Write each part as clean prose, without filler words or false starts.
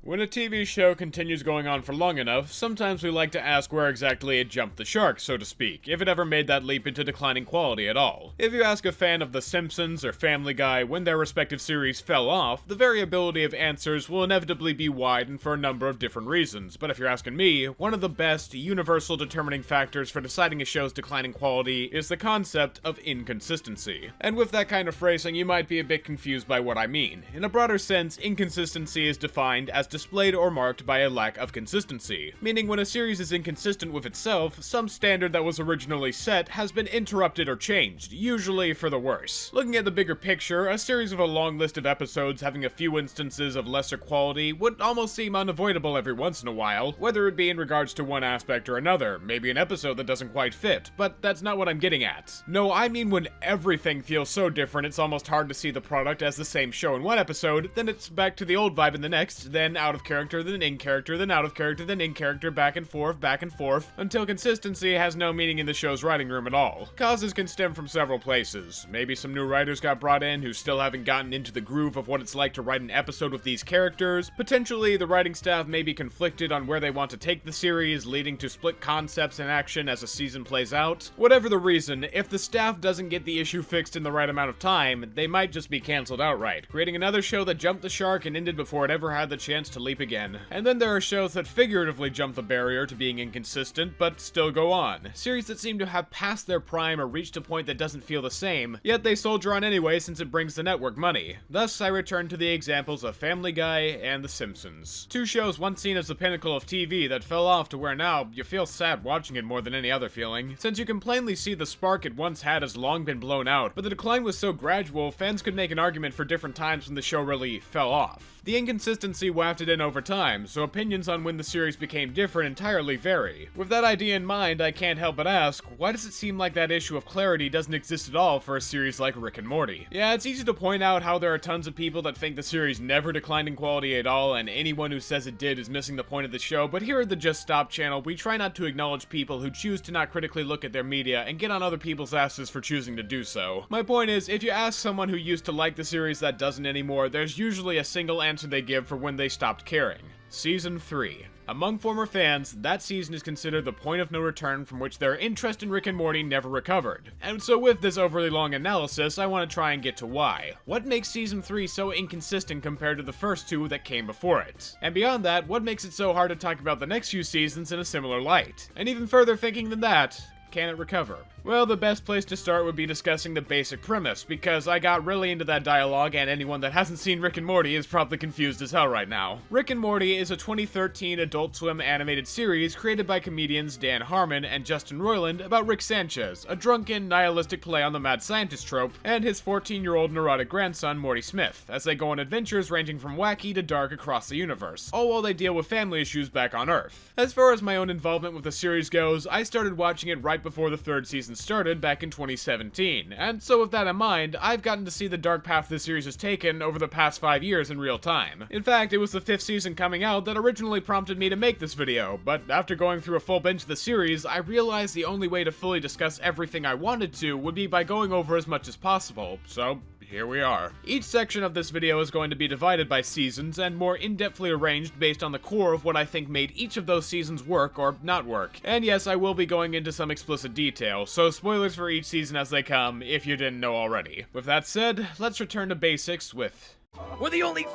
When a TV show continues going on for long enough, sometimes we like to ask where exactly it jumped the shark, so to speak, if it ever made that leap into declining quality at all. If you ask a fan of The Simpsons or Family Guy when their respective series fell off, the variability of answers will inevitably be wide and for a number of different reasons, but if you're asking me, one of the best, universal determining factors for deciding a show's declining quality is the concept of inconsistency. And with that kind of phrasing, you might be a bit confused by what I mean. In a broader sense, inconsistency is defined as displayed or marked by a lack of consistency, meaning when a series is inconsistent with itself, some standard that was originally set has been interrupted or changed, usually for the worse. Looking at the bigger picture, a series of a long list of episodes having a few instances of lesser quality would almost seem unavoidable every once in a while, whether it be in regards to one aspect or another, maybe an episode that doesn't quite fit, but that's not what I'm getting at. No, I mean when everything feels so different it's almost hard to see the product as the same show in one episode, then it's back to the old vibe in the next, then out of character, then in character, then out of character, then in character, back and forth, until consistency has no meaning in the show's writing room at all. Causes can stem from several places. Maybe some new writers got brought in who still haven't gotten into the groove of what it's like to write an episode with these characters. Potentially, the writing staff may be conflicted on where they want to take the series, leading to split concepts and action as a season plays out. Whatever the reason, if the staff doesn't get the issue fixed in the right amount of time, they might just be cancelled outright, creating another show that jumped the shark and ended before it ever had the chance to leap again. And then there are shows that figuratively jump the barrier to being inconsistent, but still go on. Series that seem to have passed their prime or reached a point that doesn't feel the same, yet they soldier on anyway since it brings the network money. Thus, I return to the examples of Family Guy and The Simpsons. Two shows once seen as the pinnacle of TV that fell off to where now you feel sad watching it more than any other feeling, since you can plainly see the spark it once had has long been blown out, but the decline was so gradual, fans could make an argument for different times when the show really fell off. The inconsistency wafted in over time, so opinions on when the series became different entirely vary. With that idea in mind, I can't help but ask, why does it seem like that issue of clarity doesn't exist at all for a series like Rick and Morty? Yeah, it's easy to point out how there are tons of people that think the series never declined in quality at all, and anyone who says it did is missing the point of the show, but here at the Just Stop channel, we try not to acknowledge people who choose to not critically look at their media and get on other people's asses for choosing to do so. My point is, if you ask someone who used to like the series that doesn't anymore, there's usually a single answer they give for when they stopped caring. Season 3. Among former fans, that season is considered the point of no return from which their interest in Rick and Morty never recovered. And so with this overly long analysis, I want to try and get to why. What makes Season 3 so inconsistent compared to the first two that came before it? And beyond that, what makes it so hard to talk about the next few seasons in a similar light? And even further thinking than that, can it recover? Well, the best place to start would be discussing the basic premise, because I got really into that dialogue and anyone that hasn't seen Rick and Morty is probably confused as hell right now. Rick and Morty is a 2013 Adult Swim animated series created by comedians Dan Harmon and Justin Roiland about Rick Sanchez, a drunken, nihilistic play on the mad scientist trope, and his 14-year-old neurotic grandson Morty Smith, as they go on adventures ranging from wacky to dark across the universe, all while they deal with family issues back on Earth. As far as my own involvement with the series goes, I started watching it right before the third season started back in 2017, and so with that in mind, I've gotten to see the dark path the series has taken over the past 5 years in real time. In fact, it was the 5th season coming out that originally prompted me to make this video, but after going through a full binge of the series, I realized the only way to fully discuss everything I wanted to would be by going over as much as possible, so here we are. Each section of this video is going to be divided by seasons and more in-depthly arranged based on the core of what I think made each of those seasons work or not work. And yes, I will be going into some explicit detail, so spoilers for each season as they come, if you didn't know already. With that said, let's return to basics with We're the only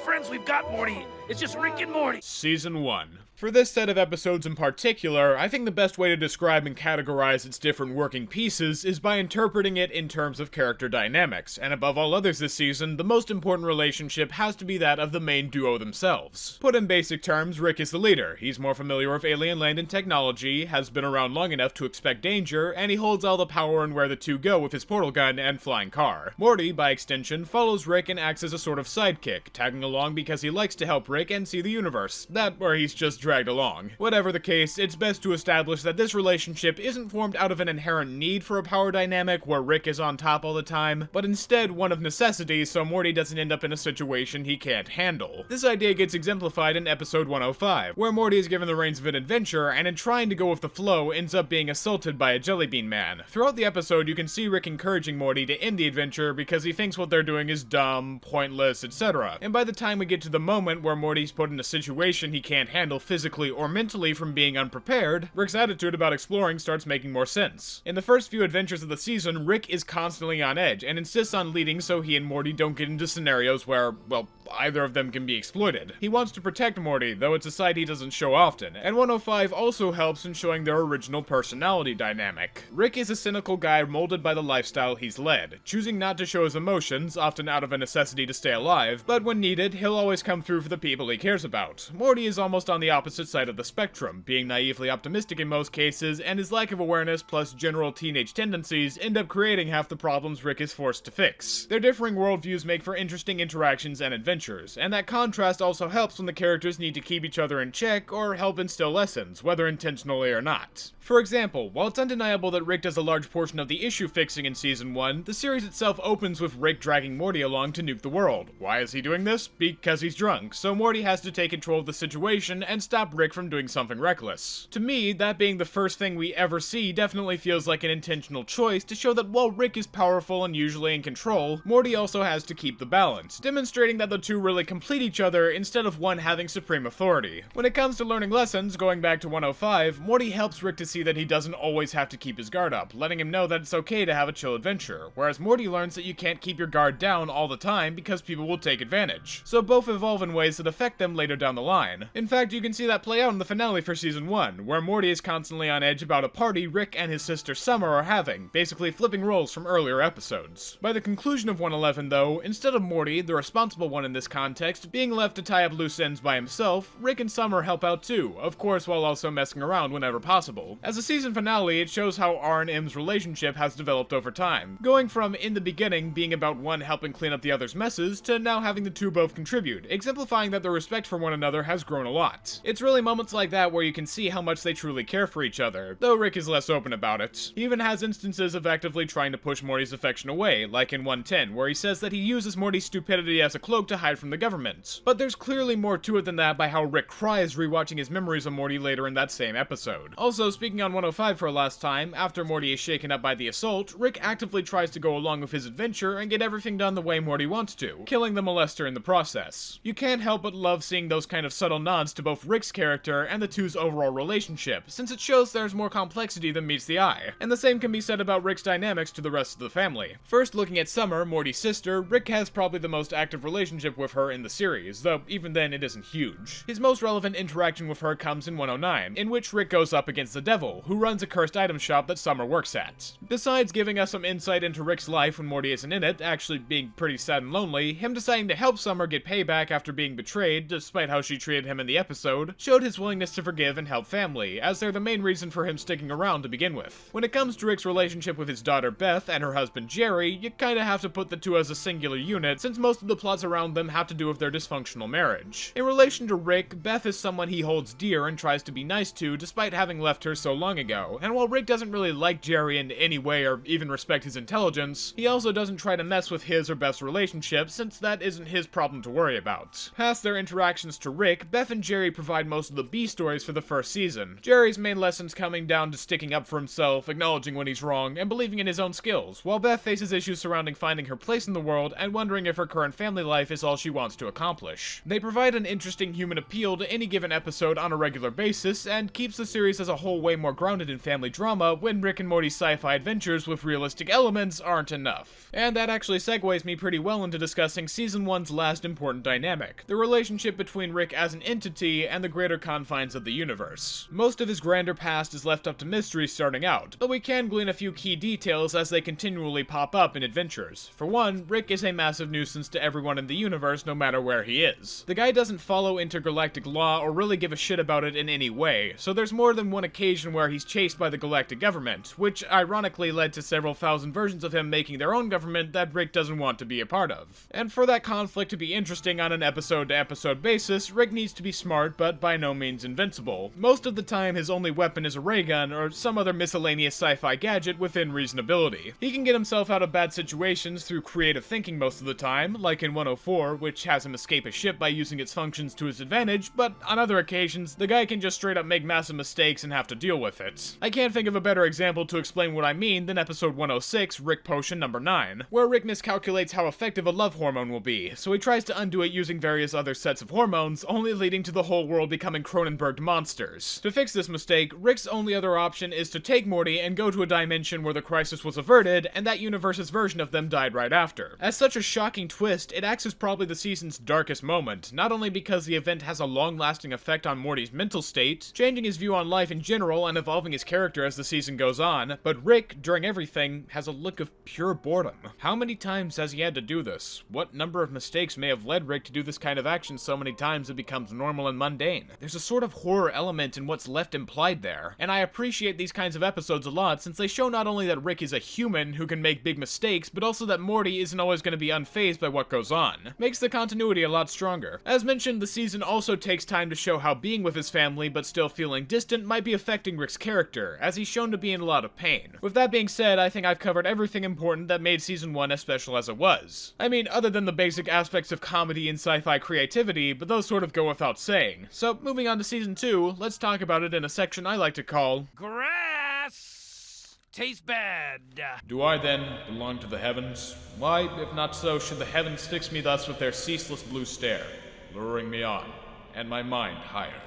friends we've got, Morty. It's just Rick and Morty. Season 1. For this set of episodes in particular, I think the best way to describe and categorize its different working pieces is by interpreting it in terms of character dynamics, and above all others this season, the most important relationship has to be that of the main duo themselves. Put in basic terms, Rick is the leader. He's more familiar with alien land and technology, has been around long enough to expect danger, and he holds all the power in where the two go with his portal gun and flying car. Morty, by extension, follows Rick and acts as a sort of sidekick, tagging along because he likes to help Rick and see the universe. That or he's just dragged along. Whatever the case, it's best to establish that this relationship isn't formed out of an inherent need for a power dynamic where Rick is on top all the time, but instead one of necessity so Morty doesn't end up in a situation he can't handle. This idea gets exemplified in episode 105, where Morty is given the reins of an adventure and in trying to go with the flow ends up being assaulted by a jellybean man. Throughout the episode, you can see Rick encouraging Morty to end the adventure because he thinks what they're doing is dumb, pointless, pointless, etc. And by the time we get to the moment where Morty's put in a situation he can't handle physically or mentally from being unprepared, Rick's attitude about exploring starts making more sense. In the first few adventures of the season, Rick is constantly on edge and insists on leading so he and Morty don't get into scenarios where, well, either of them can be exploited. He wants to protect Morty, though it's a side he doesn't show often, and 105 also helps in showing their original personality dynamic. Rick is a cynical guy molded by the lifestyle he's led, choosing not to show his emotions, often out of a necessity to stay alive, but when needed, he'll always come through for the people he cares about. Morty is almost on the opposite side of the spectrum, being naively optimistic in most cases, and his lack of awareness plus general teenage tendencies end up creating half the problems Rick is forced to fix. Their differing worldviews make for interesting interactions and adventures, and that contrast also helps when the characters need to keep each other in check or help instill lessons, whether intentionally or not. For example, while it's undeniable that Rick does a large portion of the issue fixing in Season 1, the series itself opens with Rick dragging Morty along to nuke the world. Why is he doing this? Because he's drunk, so Morty has to take control of the situation and stop Rick from doing something reckless. To me, that being the first thing we ever see definitely feels like an intentional choice to show that while Rick is powerful and usually in control, Morty also has to keep the balance, demonstrating that the two really complete each other instead of one having supreme authority. When it comes to learning lessons, going back to 105, Morty helps Rick to see that he doesn't always have to keep his guard up, letting him know that it's okay to have a chill adventure, whereas Morty learns that you can't keep your guard down all the time because people will take advantage. So both evolve in ways that affect them later down the line. In fact, you can see that play out in the finale for Season 1, where Morty is constantly on edge about a party Rick and his sister Summer are having, basically flipping roles from earlier episodes. By the conclusion of 111 though, instead of Morty, the responsible one in this context, being left to tie up loose ends by himself, Rick and Summer help out too, of course while also messing around whenever possible. As a season finale, it shows how R and M's relationship has developed over time, going from in the beginning being about one helping clean up the other's messes to now having the two both contribute, exemplifying that their respect for one another has grown a lot. It's really moments like that where you can see how much they truly care for each other, though Rick is less open about it. He even has instances of actively trying to push Morty's affection away, like in 110, where he says that he uses Morty's stupidity as a cloak to hide from the government. But there's clearly more to it than that by how Rick cries rewatching his memories of Morty later in that same episode. Also, speaking on 105 for a last time, after Morty is shaken up by the assault, Rick actively tries to go along with his adventure and get everything done the way Morty wants to, killing the molester in the process. You can't help but love seeing those kind of subtle nods to both Rick's character and the two's overall relationship, since it shows there's more complexity than meets the eye. And the same can be said about Rick's dynamics to the rest of the family. First, looking at Summer, Morty's sister, Rick has probably the most active relationship with her in the series, though even then it isn't huge. His most relevant interaction with her comes in 109, in which Rick goes up against the Devil, who runs a cursed item shop that Summer works at. Besides giving us some insight into Rick's life when Morty isn't in it, actually being pretty sad and lonely, him deciding to help Summer get payback after being betrayed, despite how she treated him in the episode, showed his willingness to forgive and help family, as they're the main reason for him sticking around to begin with. When it comes to Rick's relationship with his daughter Beth and her husband Jerry, you kinda have to put the two as a singular unit, since most of the plots around them have to do with their dysfunctional marriage. In relation to Rick, Beth is someone he holds dear and tries to be nice to, despite having left her so long ago, and while Rick doesn't really like Jerry in any way or even respect his intelligence, he also doesn't try to mess with his or Beth's relationship, since that isn't his problem to worry about. Past their interactions to Rick, Beth and Jerry provide most of the B stories for the first season. Jerry's main lessons coming down to sticking up for himself, acknowledging when he's wrong, and believing in his own skills, while Beth faces issues surrounding finding her place in the world and wondering if her current family life is all she wants to accomplish. They provide an interesting human appeal to any given episode on a regular basis, and keeps the series as a whole way more grounded in family drama when Rick and Morty's sci-fi adventures with realistic elements aren't enough. And that actually segues me pretty well into discussing Season 1's last important dynamic, the relationship between Rick as an entity and the greater confines of the universe. Most of his grander past is left up to mystery starting out, but we can glean a few key details as they continually pop up in adventures. For one, Rick is a massive nuisance to everyone in the universe no matter where he is. The guy doesn't follow intergalactic law or really give a shit about it in any way, so there's more than one occasion where he's chased by the galactic government, which ironically led to several thousand versions of him making their own government that Rick doesn't want to be a part of. And for that conflict to be interesting on an episode-to-episode basis, Rick needs to be smart, but by no means invincible. Most of the time, his only weapon is a ray gun or some other miscellaneous sci-fi gadget within reasonability. He can get himself out of bad situations through creative thinking most of the time, like in 104, which has him escape a ship by using its functions to his advantage, but on other occasions, the guy can just straight up make massive mistakes and have to deal with it. I can't think of a better example to explain what I mean than episode 106, Rick Potion number 9, where Rick miscalculates how effective a love hormone hormone will be, so he tries to undo it using various other sets of hormones, only leading to the whole world becoming Cronenberg monsters. To fix this mistake, Rick's only other option is to take Morty and go to a dimension where the crisis was averted, and that universe's version of them died right after. As such a shocking twist, it acts as probably the season's darkest moment, not only because the event has a long-lasting effect on Morty's mental state, changing his view on life in general and evolving his character as the season goes on, but Rick, during everything, has a look of pure boredom. How many times has he had to do this? What number of mistakes may have led Rick to do this kind of action so many times it becomes normal and mundane? There's a sort of horror element in what's left implied there, and I appreciate these kinds of episodes a lot since they show not only that Rick is a human who can make big mistakes, but also that Morty isn't always going to be unfazed by what goes on. Makes the continuity a lot stronger. As mentioned, the season also takes time to show how being with his family but still feeling distant might be affecting Rick's character, as he's shown to be in a lot of pain. With that being said, I think I've covered everything important that made season 1 as special as it was. I mean, other than the basic aspects of comedy and sci-fi creativity, but those sort of go without saying. So, moving on to season 2, let's talk about it in a section I like to call Grass tastes bad. Do I then belong to the heavens? Why, if not so, should the heavens fix me thus with their ceaseless blue stare, luring me on, and my mind higher?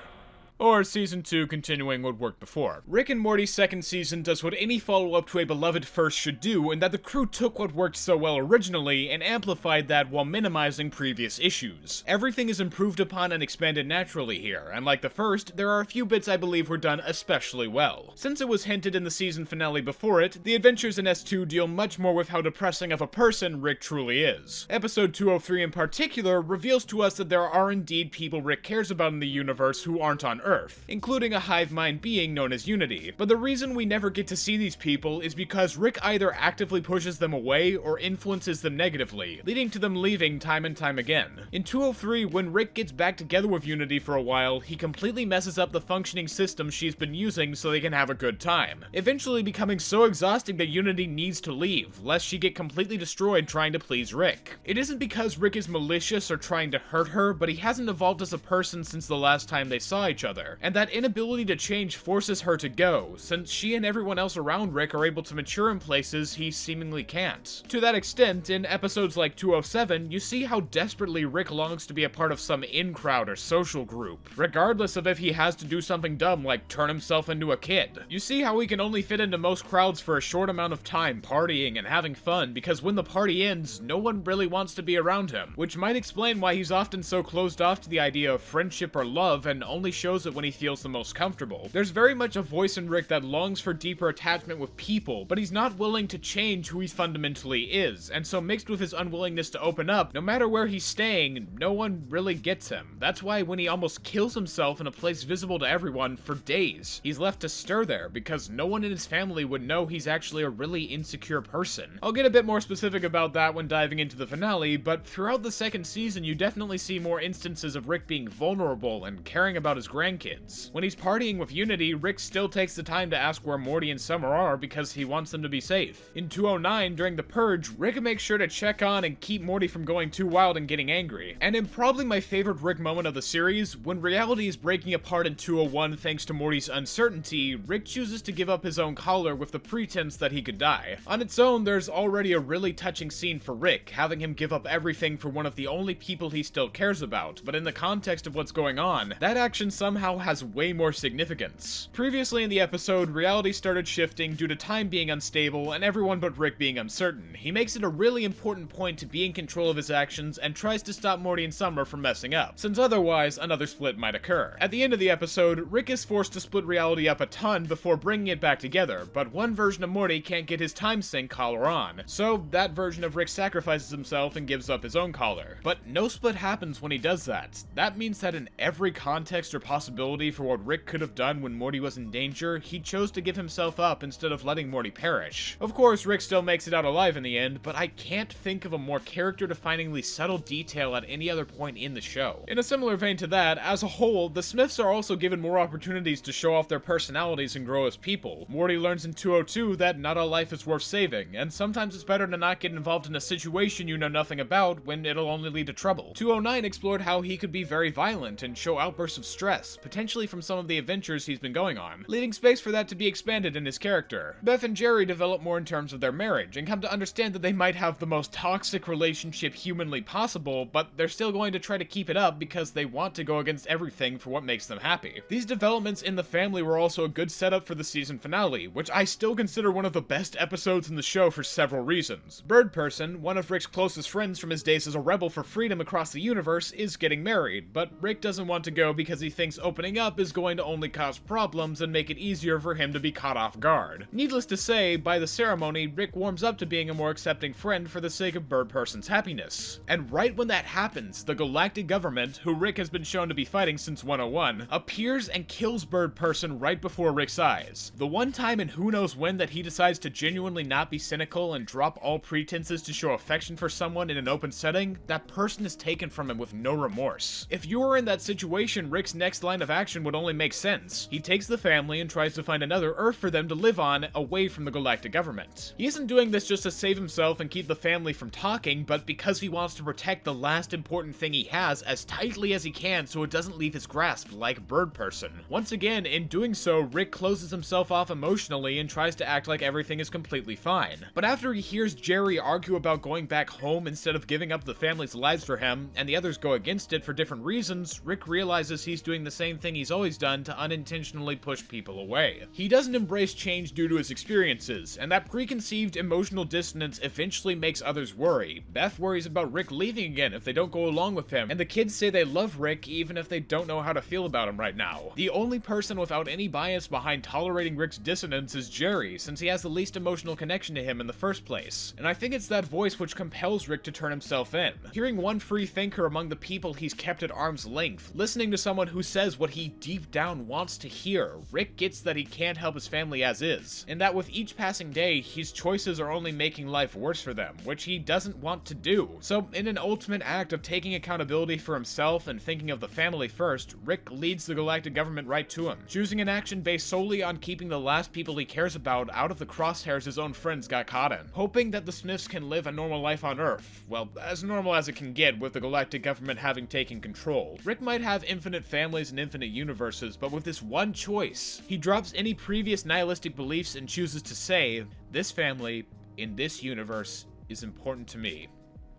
Or season 2 continuing what worked before. Rick and Morty's second season does what any follow-up to a beloved first should do, in that the crew took what worked so well originally and amplified that while minimizing previous issues. Everything is improved upon and expanded naturally here, and like the first, there are a few bits I believe were done especially well. Since it was hinted in the season finale before it, the adventures in S2 deal much more with how depressing of a person Rick truly is. Episode 203 in particular reveals to us that there are indeed people Rick cares about in the universe who aren't on Earth, including a hive mind being known as Unity. But the reason we never get to see these people is because Rick either actively pushes them away or influences them negatively, leading to them leaving time and time again. In 203, when Rick gets back together with Unity for a while, he completely messes up the functioning system she's been using so they can have a good time, eventually becoming so exhausting that Unity needs to leave, lest she get completely destroyed trying to please Rick. It isn't because Rick is malicious or trying to hurt her, but he hasn't evolved as a person since the last time they saw each other, and that inability to change forces her to go, since she and everyone else around Rick are able to mature in places he seemingly can't. To that extent, in episodes like 207, you see how desperately Rick longs to be a part of some in-crowd or social group, regardless of if he has to do something dumb like turn himself into a kid. You see how he can only fit into most crowds for a short amount of time, partying and having fun, because when the party ends, no one really wants to be around him, which might explain why he's often so closed off to the idea of friendship or love and only shows it when he feels the most comfortable. There's very much a voice in Rick that longs for deeper attachment with people, but he's not willing to change who he fundamentally is, and so mixed with his unwillingness to open up, no matter where he's staying, no one really gets him. That's why when he almost kills himself in a place visible to everyone for days, he's left to stir there, because no one in his family would know he's actually a really insecure person. I'll get a bit more specific about that when diving into the finale, but throughout the second season you definitely see more instances of Rick being vulnerable and caring about his grandkids. When he's partying with Unity, Rick still takes the time to ask where Morty and Summer are because he wants them to be safe. In 209, during the Purge, Rick makes sure to check on and keep Morty from going too wild and getting angry. And in probably my favorite Rick moment of the series, when reality is breaking apart in 201 thanks to Morty's uncertainty, Rick chooses to give up his own collar with the pretense that he could die. On its own, there's already a really touching scene for Rick, having him give up everything for one of the only people he still cares about, but in the context of what's going on, that action somehow has way more significance. Previously in the episode, reality started shifting due to time being unstable and everyone but Rick being uncertain. He makes it a really important point to be in control of his actions and tries to stop Morty and Summer from messing up, since otherwise another split might occur. At the end of the episode, Rick is forced to split reality up a ton before bringing it back together, but one version of Morty can't get his time sync collar on, so that version of Rick sacrifices himself and gives up his own collar. But no split happens when he does that. That means that in every context or possibility for what Rick could have done when Morty was in danger, he chose to give himself up instead of letting Morty perish. Of course, Rick still makes it out alive in the end, but I can't think of a more character-definingly subtle detail at any other point in the show. In a similar vein to that, as a whole, the Smiths are also given more opportunities to show off their personalities and grow as people. Morty learns in 202 that not all life is worth saving, and sometimes it's better to not get involved in a situation you know nothing about when it'll only lead to trouble. 209 explored how he could be very violent and show outbursts of stress, potentially from some of the adventures he's been going on, leaving space for that to be expanded in his character. Beth and Jerry develop more in terms of their marriage, and come to understand that they might have the most toxic relationship humanly possible, but they're still going to try to keep it up because they want to go against everything for what makes them happy. These developments in the family were also a good setup for the season finale, which I still consider one of the best episodes in the show for several reasons. Bird Person, one of Rick's closest friends from his days as a rebel for freedom across the universe, is getting married, but Rick doesn't want to go because he thinks opening up is going to only cause problems and make it easier for him to be caught off guard. Needless to say, by the ceremony, Rick warms up to being a more accepting friend for the sake of Bird Person's happiness. And right when that happens, the galactic government, who Rick has been shown to be fighting since 101, appears and kills Bird Person right before Rick's eyes. The one time in who knows when that he decides to genuinely not be cynical and drop all pretenses to show affection for someone in an open setting, that person is taken from him with no remorse. If you were in that situation, Rick's next line of action would only make sense. He takes the family and tries to find another Earth for them to live on, away from the galactic government. He isn't doing this just to save himself and keep the family from talking, but because he wants to protect the last important thing he has as tightly as he can so it doesn't leave his grasp, like Bird Person. Once again, in doing so, Rick closes himself off emotionally and tries to act like everything is completely fine. But after he hears Jerry argue about going back home instead of giving up the family's lives for him, and the others go against it for different reasons, Rick realizes he's doing the same thing he's always done to unintentionally push people away. He doesn't embrace change due to his experiences, and that preconceived emotional dissonance eventually makes others worry. Beth worries about Rick leaving again if they don't go along with him, and the kids say they love Rick even if they don't know how to feel about him right now. The only person without any bias behind tolerating Rick's dissonance is Jerry, since he has the least emotional connection to him in the first place. And I think it's that voice which compels Rick to turn himself in. Hearing one free thinker among the people he's kept at arm's length, listening to someone who says what he deep down wants to hear, Rick gets that he can't help his family as is, and that with each passing day, his choices are only making life worse for them, which he doesn't want to do. So in an ultimate act of taking accountability for himself and thinking of the family first, Rick leads the galactic government right to him, choosing an action based solely on keeping the last people he cares about out of the crosshairs his own friends got caught in, hoping that the Smiths can live a normal life on Earth. Well, as normal as it can get with the galactic government having taken control. Rick might have infinite families and infinite universes, but with this one choice, he drops any previous nihilistic beliefs and chooses to say, this family, in this universe, is important to me,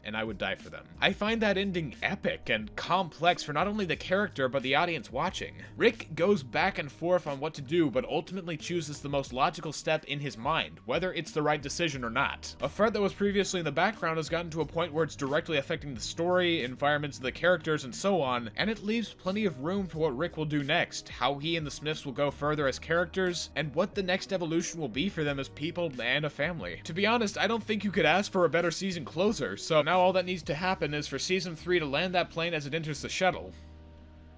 and I would die for them. I find that ending epic and complex for not only the character, but the audience watching. Rick goes back and forth on what to do, but ultimately chooses the most logical step in his mind, whether it's the right decision or not. A threat that was previously in the background has gotten to a point where it's directly affecting the story, environments of the characters, and so on, and it leaves plenty of room for what Rick will do next, how he and the Smiths will go further as characters, and what the next evolution will be for them as people and a family. To be honest, I don't think you could ask for a better season closer, so now all that needs to happen is for Season 3 to land that plane as it enters the shuttle.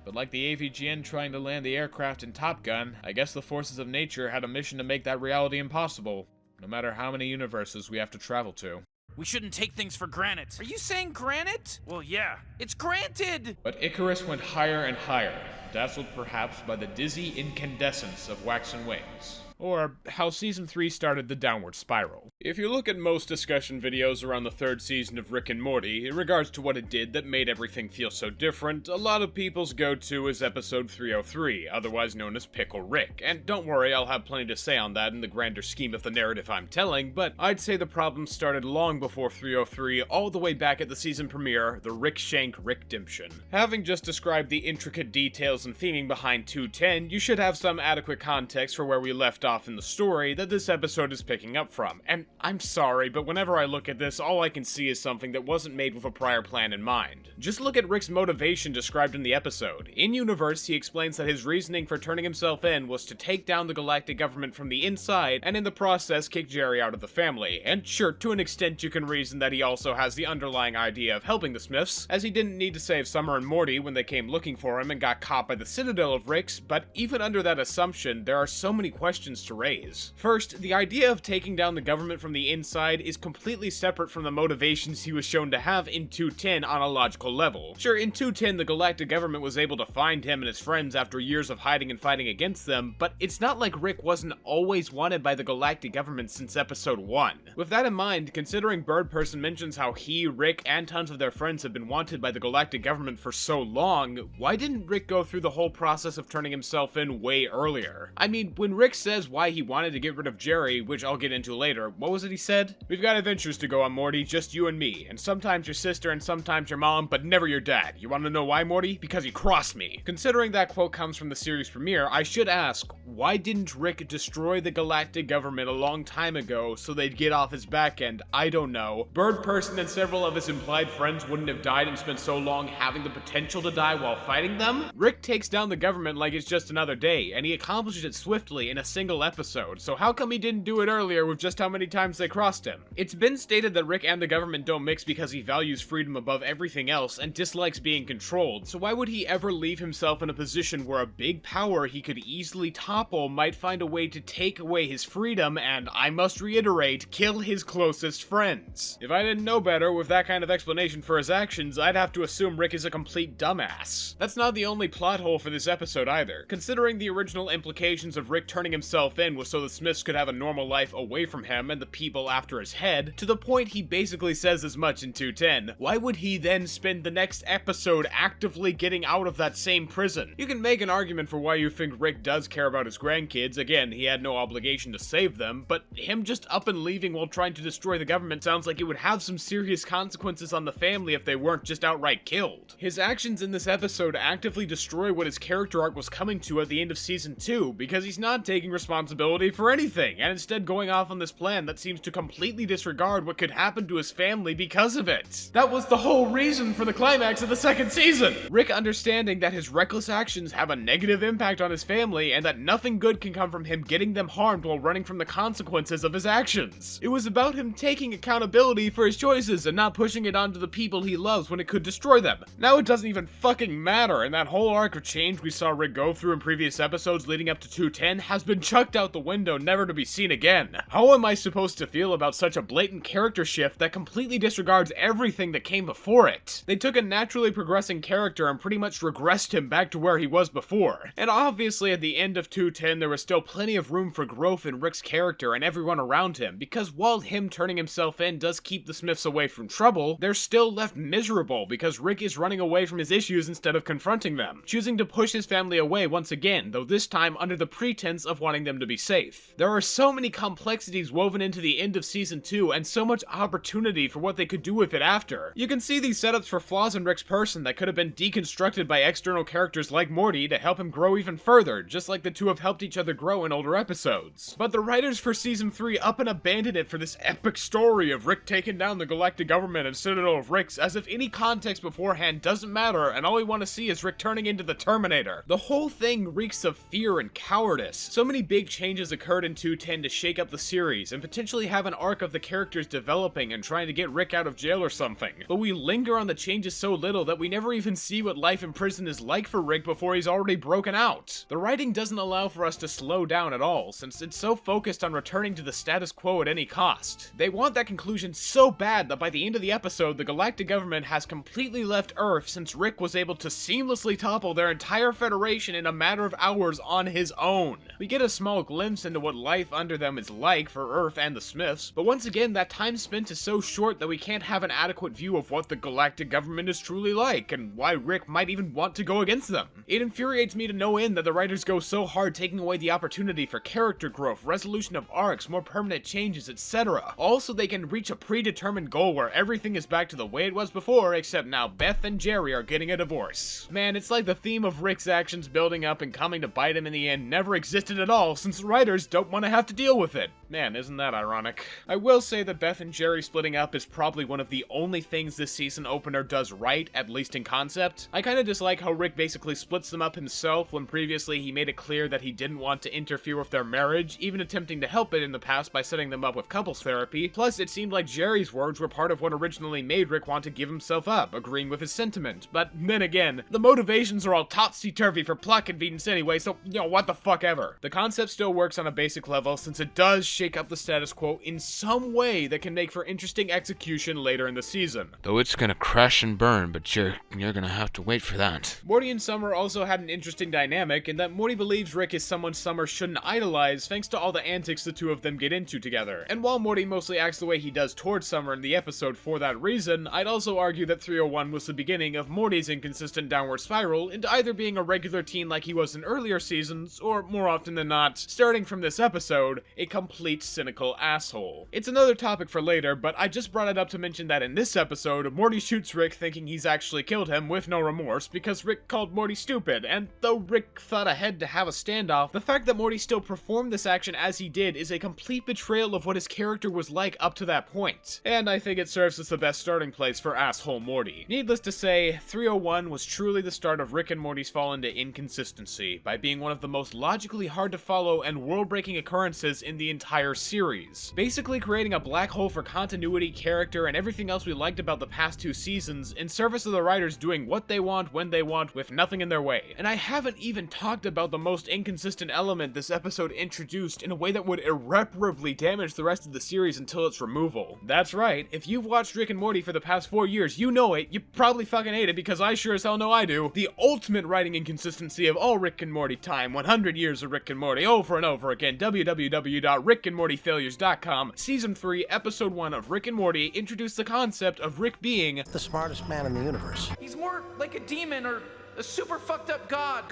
But like the AVGN trying to land the aircraft in Top Gun, I guess the forces of nature had a mission to make that reality impossible, no matter how many universes we have to travel to. We shouldn't take things for granted. Are you saying granite? Well, yeah. It's granted! But Icarus went higher and higher, dazzled perhaps by the dizzy incandescence of waxen wings. Or how Season 3 started the downward spiral. If you look at most discussion videos around the third season of Rick and Morty, in regards to what it did that made everything feel so different, a lot of people's go-to is episode 303, otherwise known as Pickle Rick. And don't worry, I'll have plenty to say on that in the grander scheme of the narrative I'm telling, but I'd say the problem started long before 303, all the way back at the season premiere, the Rick Shank Rickdemption. Having just described the intricate details and theming behind 210, you should have some adequate context for where we left off in the story that this episode is picking up from. And I'm sorry, but whenever I look at this, all I can see is something that wasn't made with a prior plan in mind. Just look at Rick's motivation described in the episode. In-universe, he explains that his reasoning for turning himself in was to take down the galactic government from the inside, and in the process kick Jerry out of the family. And sure, to an extent you can reason that he also has the underlying idea of helping the Smiths, as he didn't need to save Summer and Morty when they came looking for him and got caught by the Citadel of Ricks, but even under that assumption, there are so many questions to raise. First, the idea of taking down the government from from the inside is completely separate from the motivations he was shown to have in 210 on a logical level. Sure, in 210 the galactic government was able to find him and his friends after years of hiding and fighting against them, but it's not like Rick wasn't always wanted by the galactic government since episode 1. With that in mind, considering Bird Person mentions how he, Rick, and tons of their friends have been wanted by the galactic government for so long, why didn't Rick go through the whole process of turning himself in way earlier? I mean, when Rick says why he wanted to get rid of Jerry, which I'll get into later, what was it he said? "We've got adventures to go on, Morty, just you and me, and sometimes your sister and sometimes your mom, but never your dad. You wanna know why, Morty? Because he crossed me." Considering that quote comes from the series premiere, I should ask, why didn't Rick destroy the galactic government a long time ago so they'd get off his back end? I don't know. Bird Person and several of his implied friends wouldn't have died and spent so long having the potential to die while fighting them? Rick takes down the government like it's just another day, and he accomplishes it swiftly in a single episode, so how come he didn't do it earlier with just how many times they crossed him? It's been stated that Rick and the government don't mix because he values freedom above everything else and dislikes being controlled, so why would he ever leave himself in a position where a big power he could easily topple might find a way to take away his freedom and, I must reiterate, kill his closest friends? If I didn't know better with that kind of explanation for his actions, I'd have to assume Rick is a complete dumbass. That's not the only plot hole for this episode either. Considering the original implications of Rick turning himself in was so the Smiths could have a normal life away from him and the people after his head, to the point he basically says as much in 210, why would he then spend the next episode actively getting out of that same prison? You can make an argument for why you think Rick does care about his grandkids. Again, he had no obligation to save them, but him just up and leaving while trying to destroy the government sounds like it would have some serious consequences on the family if they weren't just outright killed. His actions in this episode actively destroy what his character arc was coming to at the end of season 2, because he's not taking responsibility for anything, and instead going off on this plan that seems to completely disregard what could happen to his family because of it. That was the whole reason for the climax of the second season! Rick understanding that his reckless actions have a negative impact on his family, and that nothing good can come from him getting them harmed while running from the consequences of his actions. It was about him taking accountability for his choices and not pushing it onto the people he loves when it could destroy them. Now it doesn't even fucking matter, and that whole arc of change we saw Rick go through in previous episodes leading up to 210 has been chucked out the window, never to be seen again. How am I supposed to feel about such a blatant character shift that completely disregards everything that came before it? They took a naturally progressing character and pretty much regressed him back to where he was before. And obviously at the end of 210 there was still plenty of room for growth in Rick's character and everyone around him, because while him turning himself in does keep the Smiths away from trouble, they're still left miserable because Rick is running away from his issues instead of confronting them, choosing to push his family away once again, though this time under the pretense of wanting them to be safe. There are so many complexities woven into the end of season 2 and so much opportunity for what they could do with it after. You can see these setups for flaws in Rick's person that could have been deconstructed by external characters like Morty to help him grow even further, just like the two have helped each other grow in older episodes. But the writers for season 3 up and abandoned it for this epic story of Rick taking down the galactic government and Citadel of Ricks, as if any context beforehand doesn't matter and all we want to see is Rick turning into the Terminator. The whole thing reeks of fear and cowardice. So many big changes occurred in 210 to shake up the series and potentially have an arc of the characters developing and trying to get Rick out of jail or something. But we linger on the changes so little that we never even see what life in prison is like for Rick before he's already broken out. The writing doesn't allow for us to slow down at all, since it's so focused on returning to the status quo at any cost. They want that conclusion so bad that by the end of the episode, the galactic government has completely left Earth since Rick was able to seamlessly topple their entire federation in a matter of hours on his own. We get a small glimpse into what life under them is like for Earth and the Smiths, but once again, that time spent is so short that we can't have an adequate view of what the galactic government is truly like, and why Rick might even want to go against them. It infuriates me to no end that the writers go so hard taking away the opportunity for character growth, resolution of arcs, more permanent changes, etc. Also, they can reach a predetermined goal where everything is back to the way it was before, except now Beth and Jerry are getting a divorce. Man, it's like the theme of Rick's actions building up and coming to bite him in the end never existed at all, since the writers don't want to have to deal with it. Man, isn't that ironic? I will say that Beth and Jerry splitting up is probably one of the only things this season opener does right, at least in concept. I kinda dislike how Rick basically splits them up himself when previously he made it clear that he didn't want to interfere with their marriage, even attempting to help it in the past by setting them up with couples therapy. Plus, it seemed like Jerry's words were part of what originally made Rick want to give himself up, agreeing with his sentiment. But then again, the motivations are all topsy-turvy for plot convenience anyway, so, you know, what the fuck ever. The concept still works on a basic level since it does shake up the status quo quote, in some way that can make for interesting execution later in the season. Though it's gonna crash and burn, but you're gonna have to wait for that. Morty and Summer also had an interesting dynamic in that Morty believes Rick is someone Summer shouldn't idolize thanks to all the antics the two of them get into together. And while Morty mostly acts the way he does towards Summer in the episode for that reason, I'd also argue that 301 was the beginning of Morty's inconsistent downward spiral into either being a regular teen like he was in earlier seasons, or more often than not, starting from this episode, a complete cynical asshole. It's another topic for later, but I just brought it up to mention that in this episode, Morty shoots Rick thinking he's actually killed him with no remorse because Rick called Morty stupid, and though Rick thought ahead to have a standoff, the fact that Morty still performed this action as he did is a complete betrayal of what his character was like up to that point. And I think it serves as the best starting place for asshole Morty. Needless to say, 301 was truly the start of Rick and Morty's fall into inconsistency, by being one of the most logically hard to follow and world-breaking occurrences in the entire series. Basically creating a black hole for continuity, character, and everything else we liked about the past two seasons in service of the writers doing what they want when they want with nothing in their way. And I haven't even talked about the most inconsistent element this episode introduced in a way that would irreparably damage the rest of the series until its removal. That's right, if you've watched Rick and Morty for the past 4 years, you know it. You probably fucking hate it because I sure as hell know I do. The ultimate writing inconsistency of all Rick and Morty time, 100 years of Rick and Morty over and over again, www.rickandmortyfailures.com. Season 3, Episode 1 of Rick and Morty introduced the concept of Rick being the smartest man in the universe. He's more like a demon or a super fucked up god.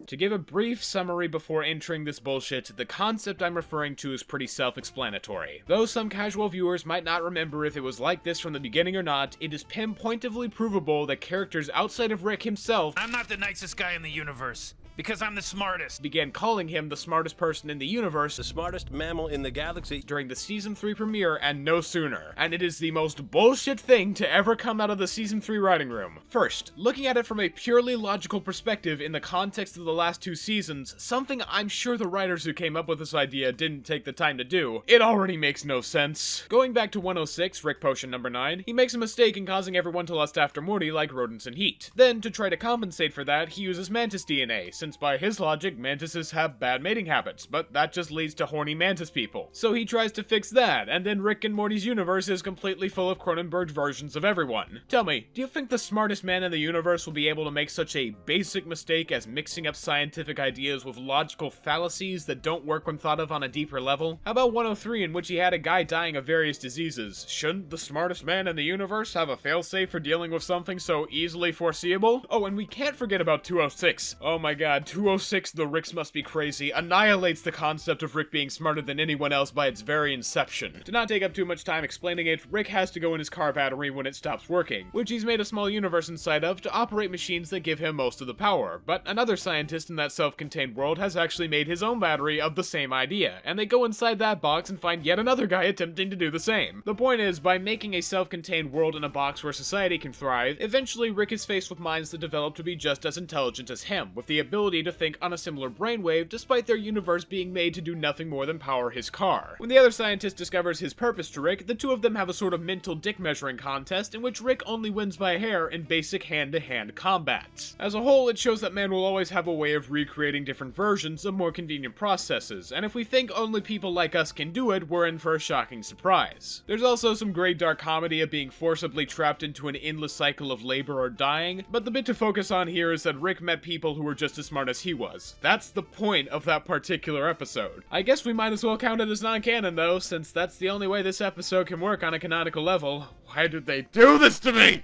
To give a brief summary before entering this bullshit, the concept I'm referring to is pretty self-explanatory. Though some casual viewers might not remember if it was like this from the beginning or not, it is pinpointedly provable that characters outside of Rick himself I'm not the nicest guy in the universe, because I'm the smartest. began calling him the smartest person in the universe, The smartest mammal in the galaxy. during the Season 3 premiere, and no sooner. And it is the most bullshit thing to ever come out of the Season 3 writing room. First, looking at it from a purely logical perspective in the context of the last two seasons, something I'm sure the writers who came up with this idea didn't take the time to do, it already makes no sense. Going back to 106, Rick Potion number 9, he makes a mistake in causing everyone to lust after Morty like rodents in heat. Then, to try to compensate for that, he uses mantis DNA, since by his logic, mantises have bad mating habits, but that just leads to horny mantis people. So he tries to fix that, and then Rick and Morty's universe is completely full of Cronenberg versions of everyone. Tell me, do you think the smartest man in the universe will be able to make such a basic mistake as mixing up scientific ideas with logical fallacies that don't work when thought of on a deeper level? How about 103, in which he had a guy dying of various diseases? Shouldn't the smartest man in the universe have a failsafe for dealing with something so easily foreseeable? Oh, and we can't forget about 206. Oh my god, 206, the Ricks Must Be Crazy, annihilates the concept of Rick being smarter than anyone else by its very inception. To not take up too much time explaining it, Rick has to go in his car battery when it stops working, which he's made a small universe inside of to operate machines that give him most of the power. But another scientist in that self-contained world has actually made his own battery of the same idea, and they go inside that box and find yet another guy attempting to do the same. The point is, by making a self-contained world in a box where society can thrive, eventually Rick is faced with minds that develop to be just as intelligent as him, with the ability to think on a similar brainwave despite their universe being made to do nothing more than power his car. When the other scientist discovers his purpose to Rick, the two of them have a sort of mental dick measuring contest in which Rick only wins by a hair in basic hand-to-hand combat. As a whole, it shows that man will always have a way of recreating different versions of more convenient processes, and if we think only people like us can do it, we're in for a shocking surprise. There's also some great dark comedy of being forcibly trapped into an endless cycle of labor or dying, but the bit to focus on here is that Rick met people who were just as smart as he was. That's the point of that particular episode. I guess we might as well count it as non-canon though, since that's the only way this episode can work on a canonical level. Why did they do this to me?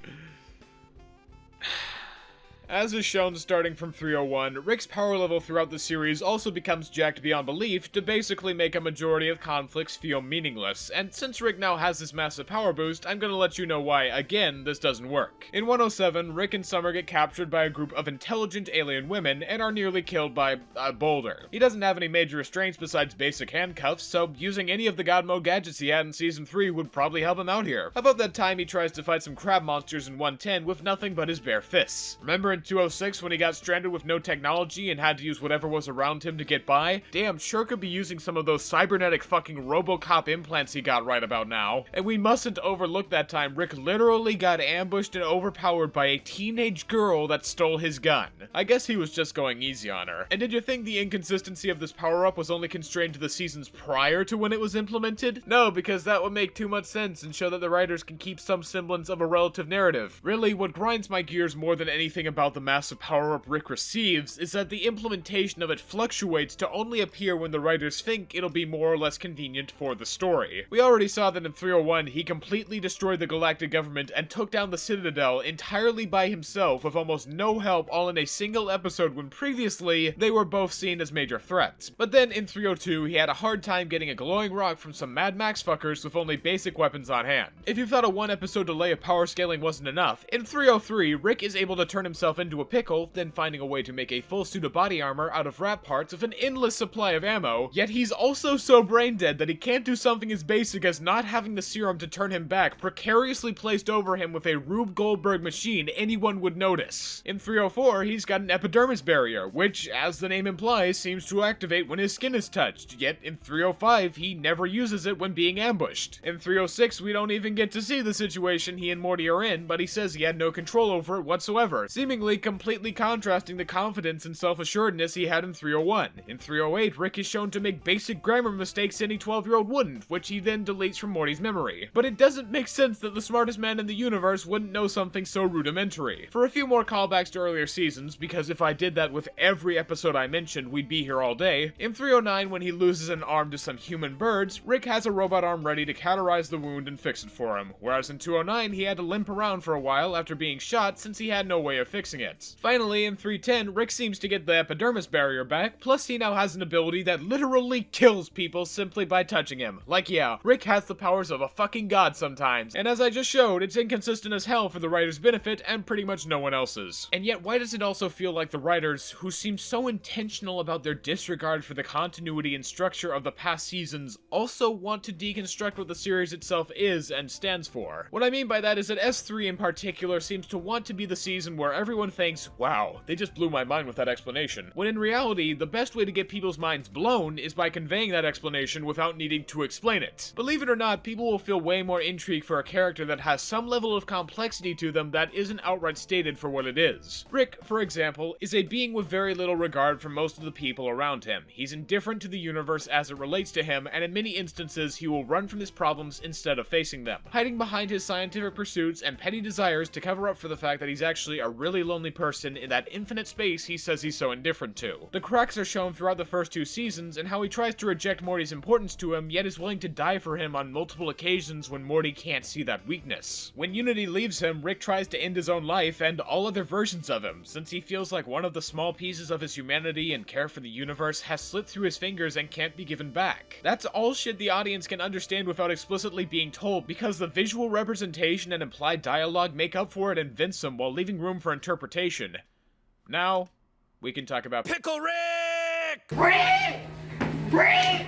As is shown starting from 301, Rick's power level throughout the series also becomes jacked beyond belief to basically make a majority of conflicts feel meaningless, and since Rick now has this massive power boost, I'm gonna let you know why, again, this doesn't work. In 107, Rick and Summer get captured by a group of intelligent alien women and are nearly killed by a boulder. He doesn't have any major restraints besides basic handcuffs, so using any of the God Mode gadgets he had in Season 3 would probably help him out here. How about that time he tries to fight some crab monsters in 110 with nothing but his bare fists? Remember in Episode 206 when he got stranded with no technology and had to use whatever was around him to get by? Damn, sure could be using some of those cybernetic fucking RoboCop implants he got right about now. And we mustn't overlook that time Rick literally got ambushed and overpowered by a teenage girl that stole his gun. I guess he was just going easy on her. And did you think the inconsistency of this power-up was only constrained to the seasons prior to when it was implemented? No, because that would make too much sense and show that the writers can keep some semblance of a relative narrative. Really, what grinds my gears more than anything about the massive power-up Rick receives is that the implementation of it fluctuates to only appear when the writers think it'll be more or less convenient for the story. We already saw that in 301 he completely destroyed the galactic government and took down the Citadel entirely by himself with almost no help all in a single episode when previously they were both seen as major threats. But then in 302 he had a hard time getting a glowing rock from some Mad Max fuckers with only basic weapons on hand. If you thought a one episode delay of power scaling wasn't enough, in 303 Rick is able to turn himself into a pickle, then finding a way to make a full suit of body armor out of wrap parts with an endless supply of ammo, yet he's also so brain dead that he can't do something as basic as not having the serum to turn him back precariously placed over him with a Rube Goldberg machine anyone would notice. In 304 he's got an epidermis barrier, which, as the name implies, seems to activate when his skin is touched, yet in 305 he never uses it when being ambushed. In 306 we don't even get to see the situation he and Morty are in, but he says he had no control over it whatsoever, seemingly completely contrasting the confidence and self-assuredness he had in 301. In 308 Rick is shown to make basic grammar mistakes any 12-year-old wouldn't, which he then deletes from Morty's memory. But it doesn't make sense that the smartest man in the universe wouldn't know something so rudimentary. For a few more callbacks to earlier seasons, because if I did that with every episode I mentioned, we'd be here all day, in 309 when he loses an arm to some human birds, Rick has a robot arm ready to cauterize the wound and fix it for him, whereas in 209 he had to limp around for a while after being shot since he had no way of fixing it. Finally, in 310, Rick seems to get the epidermis barrier back, plus he now has an ability that literally kills people simply by touching him. Like yeah, Rick has the powers of a fucking god sometimes, and as I just showed, it's inconsistent as hell for the writer's benefit and pretty much no one else's. And yet why does it also feel like the writers, who seem so intentional about their disregard for the continuity and structure of the past seasons, also want to deconstruct what the series itself is and stands for? What I mean by that is that S3 in particular seems to want to be the season where everyone thinks, wow, they just blew my mind with that explanation, when in reality, the best way to get people's minds blown is by conveying that explanation without needing to explain it. Believe it or not, people will feel way more intrigue for a character that has some level of complexity to them that isn't outright stated for what it is. Rick, for example, is a being with very little regard for most of the people around him. He's indifferent to the universe as it relates to him, and in many instances he will run from his problems instead of facing them, hiding behind his scientific pursuits and petty desires to cover up for the fact that he's actually a really lonely person in that infinite space he says he's so indifferent to. The cracks are shown throughout the first two seasons and how he tries to reject Morty's importance to him, yet is willing to die for him on multiple occasions when Morty can't see that weakness. When Unity leaves him, Rick tries to end his own life and all other versions of him, since he feels like one of the small pieces of his humanity and care for the universe has slipped through his fingers and can't be given back. That's all shit the audience can understand without explicitly being told, because the visual representation and implied dialogue make up for it and vince them while leaving room for interpretation. Now, we can talk about Pickle Rick! Rick! Rick!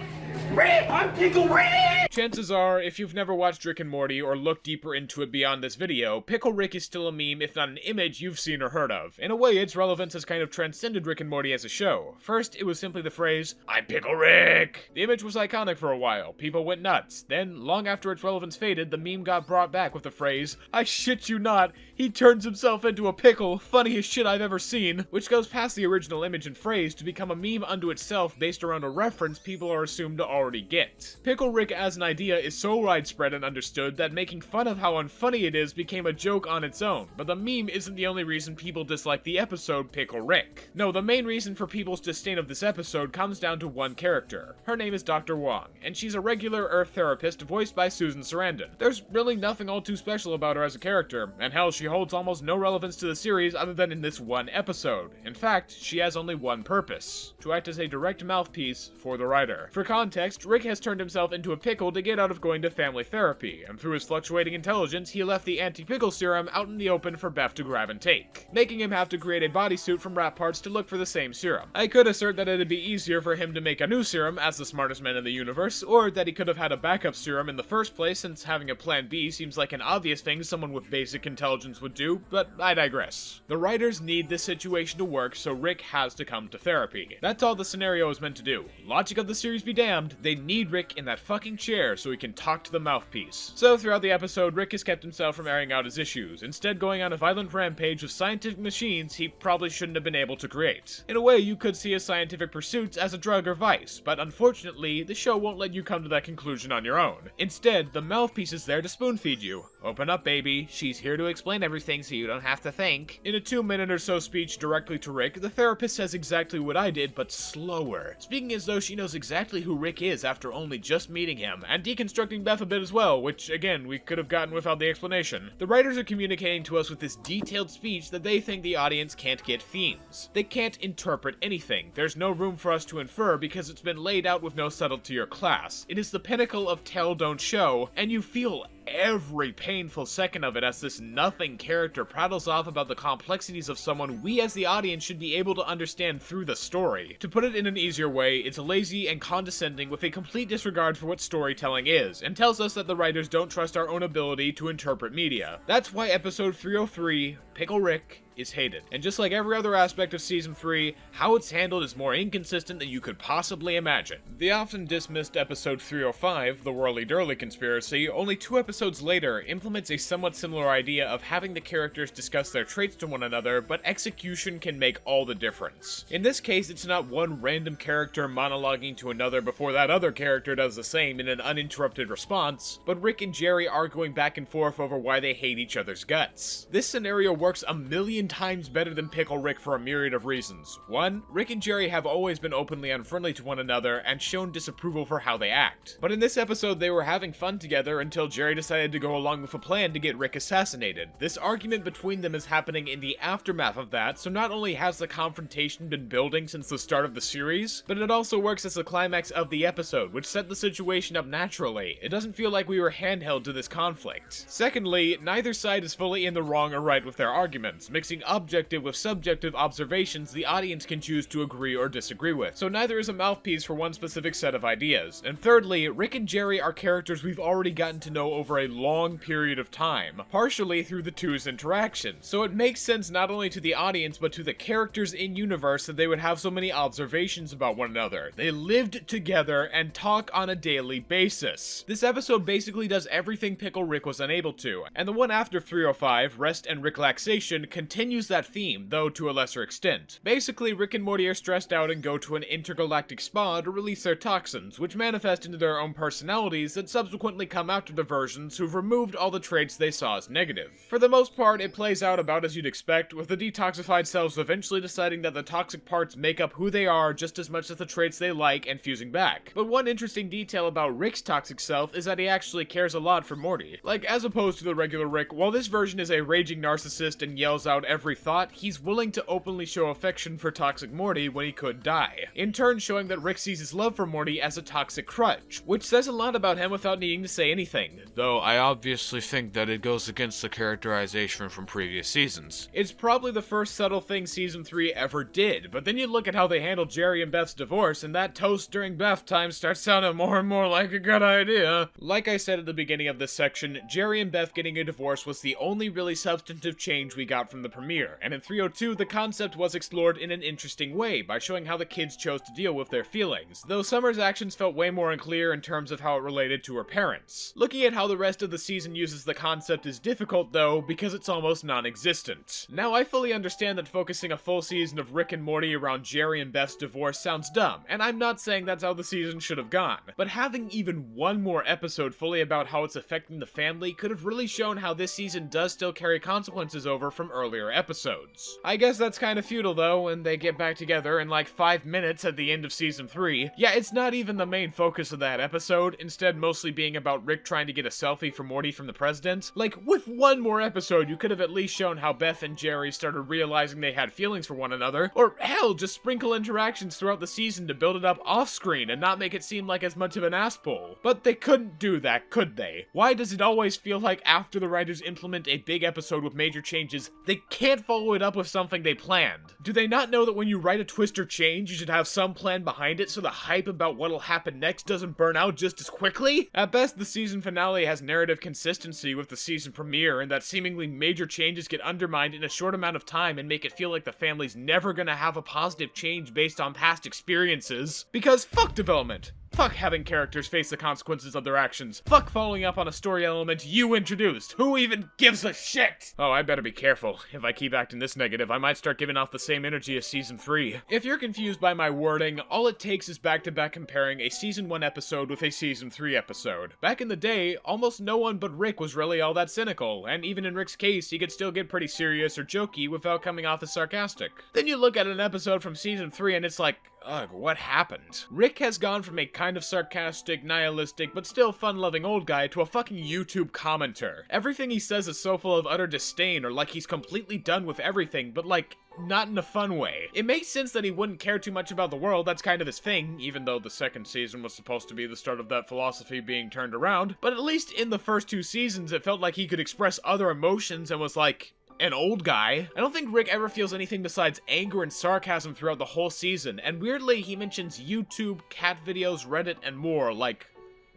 Rick! I'm Pickle Rick! Chances are, if you've never watched Rick and Morty or looked deeper into it beyond this video, Pickle Rick is still a meme, if not an image you've seen or heard of. In a way, its relevance has kind of transcended Rick and Morty as a show. First, it was simply the phrase, "I'm Pickle Rick!" The image was iconic for a while. People went nuts. Then, long after its relevance faded, the meme got brought back with the phrase, "I shit you not, he turns himself into a pickle, funniest shit I've ever seen," which goes past the original image and phrase to become a meme unto itself based around a reference people are assumed to already get. Pickle Rick as an idea is so widespread and understood that making fun of how unfunny it is became a joke on its own, but the meme isn't the only reason people dislike the episode Pickle Rick. No, the main reason for people's disdain of this episode comes down to one character. Her name is Dr. Wong, and she's a regular Earth therapist voiced by Susan Sarandon. There's really nothing all too special about her as a character, and hell, she holds almost no relevance to the series other than in this one episode. In fact, she has only one purpose: to act as a direct mouthpiece for the writer. For context, Rick has turned himself into a pickle to get out of going to family therapy, and through his fluctuating intelligence, he left the anti-pickle serum out in the open for Beth to grab and take, making him have to create a bodysuit from rat parts to look for the same serum. I could assert that it'd be easier for him to make a new serum as the smartest man in the universe, or that he could have had a backup serum in the first place since having a plan B seems like an obvious thing someone with basic intelligence would do, but I digress. The writers need this situation to work, so Rick has to come to therapy. That's all the scenario is meant to do. Logic of the series be damned, they need Rick in that fucking chair so he can talk to the mouthpiece. So throughout the episode, Rick has kept himself from airing out his issues, instead going on a violent rampage with scientific machines he probably shouldn't have been able to create. In a way, you could see his scientific pursuits as a drug or vice, but unfortunately, the show won't let you come to that conclusion on your own. Instead, the mouthpiece is there to spoon-feed you. Open up, baby. She's here to explain everything so you don't have to think. In a 2-minute or so speech directly to Rick, the therapist says exactly what I did, but slower, speaking as though she knows exactly who Rick is after only just meeting him, and deconstructing Beth a bit as well, which, again, we could have gotten without the explanation. The writers are communicating to us with this detailed speech that they think the audience can't get themes. They can't interpret anything. There's no room for us to infer because it's been laid out with no subtlety or class. It is the pinnacle of tell, don't show, and you feel every painful second of it as this nothing character prattles off about the complexities of someone we as the audience should be able to understand through the story. To put it in an easier way, it's lazy and condescending with a complete disregard for what storytelling is, and tells us that the writers don't trust our own ability to interpret media. That's why episode 303, Pickle Rick, is hated. And just like every other aspect of Season 3, how it's handled is more inconsistent than you could possibly imagine. The often dismissed episode 305, The Whirly-Durly Conspiracy, only 2 episodes later, implements a somewhat similar idea of having the characters discuss their traits to one another, but execution can make all the difference. In this case, it's not one random character monologuing to another before that other character does the same in an uninterrupted response, but Rick and Jerry arguing back and forth over why they hate each other's guts. This scenario works a million times better than Pickle Rick for a myriad of reasons. 1, Rick and Jerry have always been openly unfriendly to one another and shown disapproval for how they act. But in this episode, they were having fun together until Jerry decided to go along with a plan to get Rick assassinated. This argument between them is happening in the aftermath of that, so not only has the confrontation been building since the start of the series, but it also works as the climax of the episode, which set the situation up naturally. It doesn't feel like we were handheld to this conflict. Secondly, neither side is fully in the wrong or right with their arguments, mixing objective with subjective observations the audience can choose to agree or disagree with, so neither is a mouthpiece for one specific set of ideas. And thirdly, Rick and Jerry are characters we've already gotten to know over a long period of time, partially through the two's interactions, so it makes sense not only to the audience but to the characters in-universe that they would have so many observations about one another. They lived together and talk on a daily basis. This episode basically does everything Pickle Rick was unable to, and the one after 305, Rest and Ricklaxation, continues that theme, though to a lesser extent. Basically, Rick and Morty are stressed out and go to an intergalactic spa to release their toxins, which manifest into their own personalities that subsequently come after the versions who've removed all the traits they saw as negative. For the most part, it plays out about as you'd expect, with the detoxified selves eventually deciding that the toxic parts make up who they are just as much as the traits they like and fusing back. But one interesting detail about Rick's toxic self is that he actually cares a lot for Morty. Like, as opposed to the regular Rick, while this version is a raging narcissist and yells out every thought, he's willing to openly show affection for toxic Morty when he could die, in turn showing that Rick sees his love for Morty as a toxic crutch, which says a lot about him without needing to say anything. Though I obviously think that it goes against the characterization from previous seasons. It's probably the first subtle thing Season 3 ever did, but then you look at how they handled Jerry and Beth's divorce, and that toast during bath time starts sounding more and more like a good idea. Like I said at the beginning of this section, Jerry and Beth getting a divorce was the only really substantive change we got from the premiere, and in 302 the concept was explored in an interesting way by showing how the kids chose to deal with their feelings, though Summer's actions felt way more unclear in terms of how it related to her parents. Looking at how the rest of the season uses the concept is difficult though, because it's almost non-existent. Now I fully understand that focusing a full season of Rick and Morty around Jerry and Beth's divorce sounds dumb, and I'm not saying that's how the season should have gone, but having even one more episode fully about how it's affecting the family could have really shown how this season does still carry consequences over from earlier entire episodes. I guess that's kind of futile though when they get back together in like 5 minutes at the end of season 3. Yeah, it's not even the main focus of that episode, instead mostly being about Rick trying to get a selfie for Morty from the president. Like, with one more episode, you could have at least shown how Beth and Jerry started realizing they had feelings for one another, or hell, just sprinkle interactions throughout the season to build it up off-screen and not make it seem like as much of an ass pull. But they couldn't do that, could they? Why does it always feel like after the writers implement a big episode with major changes, they can't follow it up with something they planned? Do they not know that when you write a twist or change, you should have some plan behind it so the hype about what'll happen next doesn't burn out just as quickly? At best, the season finale has narrative consistency with the season premiere, and that seemingly major changes get undermined in a short amount of time and make it feel like the family's never gonna have a positive change based on past experiences. Because fuck development. Fuck having characters face the consequences of their actions. Fuck following up on a story element you introduced. Who even gives a shit? Oh, I better be careful. If I keep acting this negative, I might start giving off the same energy as season 3. If you're confused by my wording, all it takes is back-to-back comparing a season 1 episode with a season 3 episode. Back in the day, almost no one but Rick was really all that cynical, and even in Rick's case, he could still get pretty serious or jokey without coming off as sarcastic. Then you look at an episode from season 3 and it's like, ugh, what happened? Rick has gone from a kind of sarcastic, nihilistic, but still fun-loving old guy to a fucking YouTube commenter. Everything he says is so full of utter disdain, or like he's completely done with everything, but like, not in a fun way. It makes sense that he wouldn't care too much about the world, that's kind of his thing, even though the second season was supposed to be the start of that philosophy being turned around, but at least in the first 2 seasons it felt like he could express other emotions and was like, an old guy. I don't think Rick ever feels anything besides anger and sarcasm throughout the whole season, and weirdly he mentions YouTube, cat videos, Reddit, and more, like,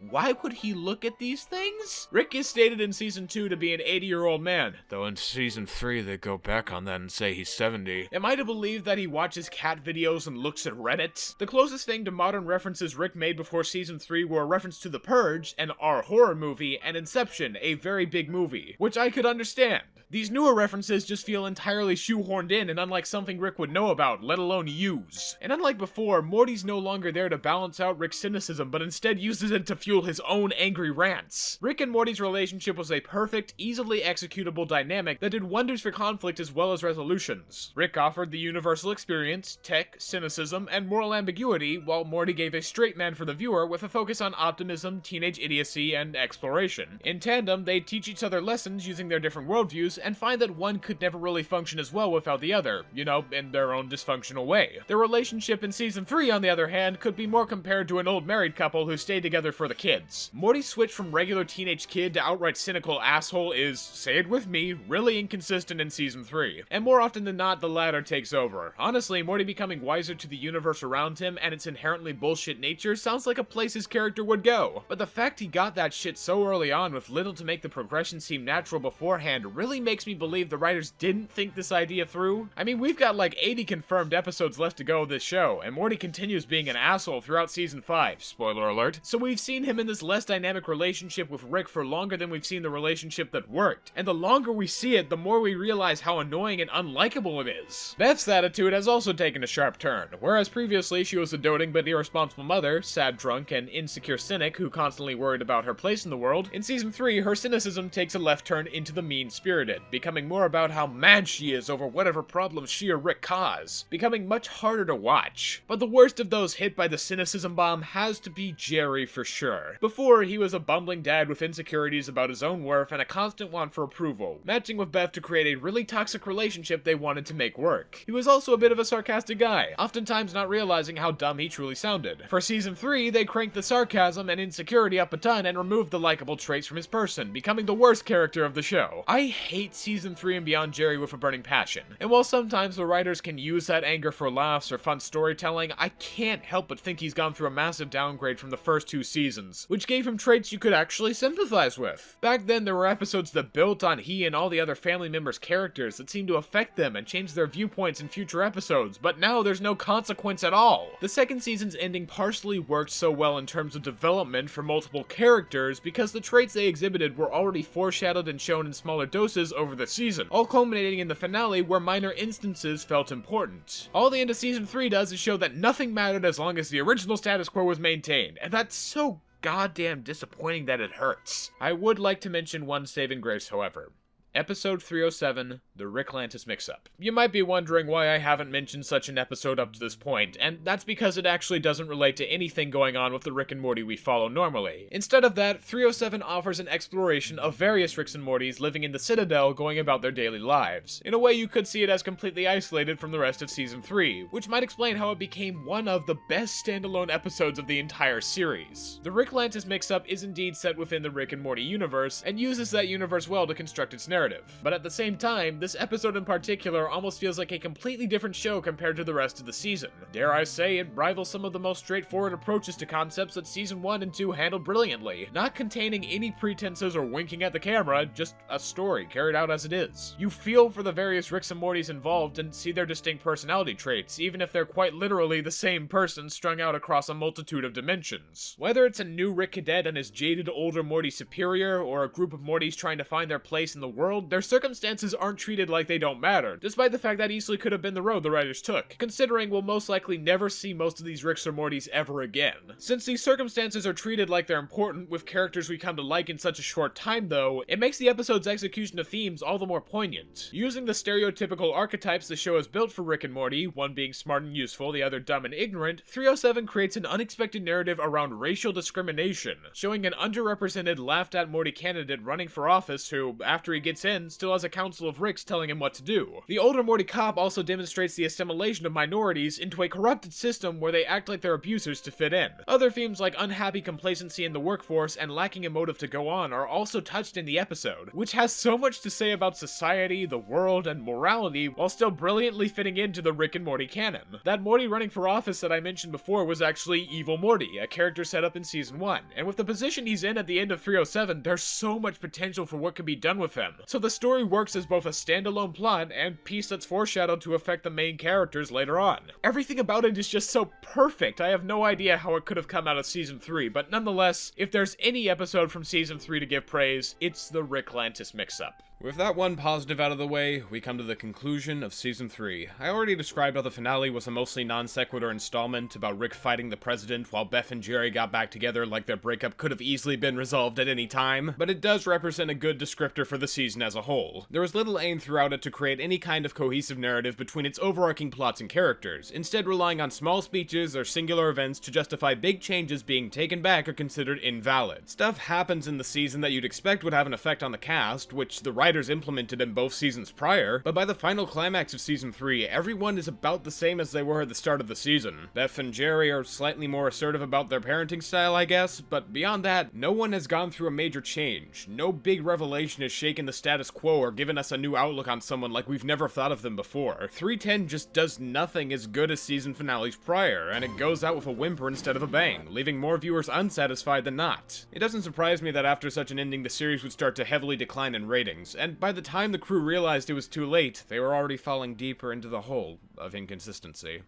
why would he look at these things? Rick is stated in season 2 to be an 80-year-old man, Though in season 3 they go back on that and say he's 70. Am I to believe that he watches cat videos and looks at Reddit? The closest thing to modern references Rick made before season 3 were a reference to The Purge, an R horror movie, and Inception, a very big movie, which I could understand. These newer references just feel entirely shoehorned in and unlike something Rick would know about, let alone use. And unlike before, Morty's no longer there to balance out Rick's cynicism, but instead uses it to fuel his own angry rants. Rick and Morty's relationship was a perfect, easily executable dynamic that did wonders for conflict as well as resolutions. Rick offered the universal experience, tech, cynicism, and moral ambiguity, while Morty gave a straight man for the viewer with a focus on optimism, teenage idiocy, and exploration. In tandem, they teach each other lessons using their different worldviews, and find that one could never really function as well without the other, you know, in their own dysfunctional way. Their relationship in season 3, on the other hand, could be more compared to an old married couple who stayed together for the kids. Morty's switch from regular teenage kid to outright cynical asshole is, say it with me, really inconsistent in season 3. And more often than not, the latter takes over. Honestly, Morty becoming wiser to the universe around him and its inherently bullshit nature sounds like a place his character would go. But the fact he got that shit so early on with little to make the progression seem natural beforehand really makes me believe the writers didn't think this idea through. I mean, we've got like 80 confirmed episodes left to go of this show, and Morty continues being an asshole throughout season 5, spoiler alert. So we've seen him in this less dynamic relationship with Rick for longer than we've seen the relationship that worked, and the longer we see it, the more we realize how annoying and unlikable it is. Beth's attitude has also taken a sharp turn. Whereas previously she was a doting but irresponsible mother, sad drunk, and insecure cynic who constantly worried about her place in the world, in season 3 her cynicism takes a left turn into the mean-spirited, becoming more about how mad she is over whatever problems she or Rick cause, becoming much harder to watch. But the worst of those hit by the cynicism bomb has to be Jerry for sure. Before, he was a bumbling dad with insecurities about his own worth and a constant want for approval, matching with Beth to create a really toxic relationship they wanted to make work. He was also a bit of a sarcastic guy, oftentimes not realizing how dumb he truly sounded. For season 3, they cranked the sarcasm and insecurity up a ton and removed the likable traits from his person, becoming the worst character of the show. I hate season 3 and beyond Jerry with a burning passion, and while sometimes the writers can use that anger for laughs or fun storytelling, I can't help but think he's gone through a massive downgrade from the first 2 seasons, which gave him traits you could actually sympathize with. Back then, there were episodes that built on he and all the other family members' characters that seemed to affect them and change their viewpoints in future episodes, but now there's no consequence at all. The second season's ending partially worked so well in terms of development for multiple characters because the traits they exhibited were already foreshadowed and shown in smaller doses over the season, all culminating in the finale where minor instances felt important. All the end of season 3 does is show that nothing mattered as long as the original status quo was maintained, and that's so goddamn disappointing that it hurts. I would like to mention one saving grace, however. Episode 307, The Ricklantis Mix-Up. You might be wondering why I haven't mentioned such an episode up to this point, and that's because it actually doesn't relate to anything going on with the Rick and Morty we follow normally. Instead of that, 307 offers an exploration of various Ricks and Mortys living in the Citadel going about their daily lives. In a way, you could see it as completely isolated from the rest of Season 3, which might explain how it became one of the best standalone episodes of the entire series. The Ricklantis Mix-Up is indeed set within the Rick and Morty universe, and uses that universe well to construct its narrative. But at the same time, this episode in particular almost feels like a completely different show compared to the rest of the season. Dare I say, it rivals some of the most straightforward approaches to concepts that Season 1 and 2 handled brilliantly, not containing any pretenses or winking at the camera, just a story carried out as it is. You feel for the various Ricks and Mortys involved and see their distinct personality traits, even if they're quite literally the same person strung out across a multitude of dimensions. Whether it's a new Rick cadet and his jaded older Morty superior, or a group of Mortys trying to find their place in the world, their circumstances aren't treated like they don't matter, despite the fact that easily could have been the road the writers took, considering we'll most likely never see most of these Ricks or Mortys ever again. Since these circumstances are treated like they're important with characters we come to like in such a short time though, it makes the episode's execution of themes all the more poignant. Using the stereotypical archetypes the show has built for Rick and Morty, one being smart and useful, the other dumb and ignorant, 307 creates an unexpected narrative around racial discrimination, showing an underrepresented, laughed-at Morty candidate running for office who, after he gets in, still has a council of Ricks telling him what to do. The older Morty cop also demonstrates the assimilation of minorities into a corrupted system where they act like they're abusers to fit in. Other themes like unhappy complacency in the workforce and lacking a motive to go on are also touched in the episode, which has so much to say about society, the world, and morality while still brilliantly fitting into the Rick and Morty canon. That Morty running for office that I mentioned before was actually Evil Morty, a character set up in Season 1, and with the position he's in at the end of 307, there's so much potential for what could be done with him. So the story works as both a standalone plot and piece that's foreshadowed to affect the main characters later on. Everything about it is just so perfect. I have no idea how it could have come out of Season 3, but nonetheless, if there's any episode from Season 3 to give praise, it's the Ricklantis Mix-Up. With that one positive out of the way, we come to the conclusion of Season 3. I already described how the finale was a mostly non-sequitur installment about Rick fighting the president while Beth and Jerry got back together like their breakup could have easily been resolved at any time, but it does represent a good descriptor for the season as a whole. There was little aim throughout it to create any kind of cohesive narrative between its overarching plots and characters, instead relying on small speeches or singular events to justify big changes being taken back or considered invalid. Stuff happens in the season that you'd expect would have an effect on the cast, which the writers implemented in both seasons prior, but by the final climax of Season 3, everyone is about the same as they were at the start of the season. Beth and Jerry are slightly more assertive about their parenting style, I guess, but beyond that, no one has gone through a major change. No big revelation has shaken the status quo or given us a new outlook on someone like we've never thought of them before. 310 just does nothing as good as season finales prior, and it goes out with a whimper instead of a bang, leaving more viewers unsatisfied than not. It doesn't surprise me that after such an ending the series would start to heavily decline in ratings, and by the time the crew realized it was too late, they were already falling deeper into the hole of inconsistency.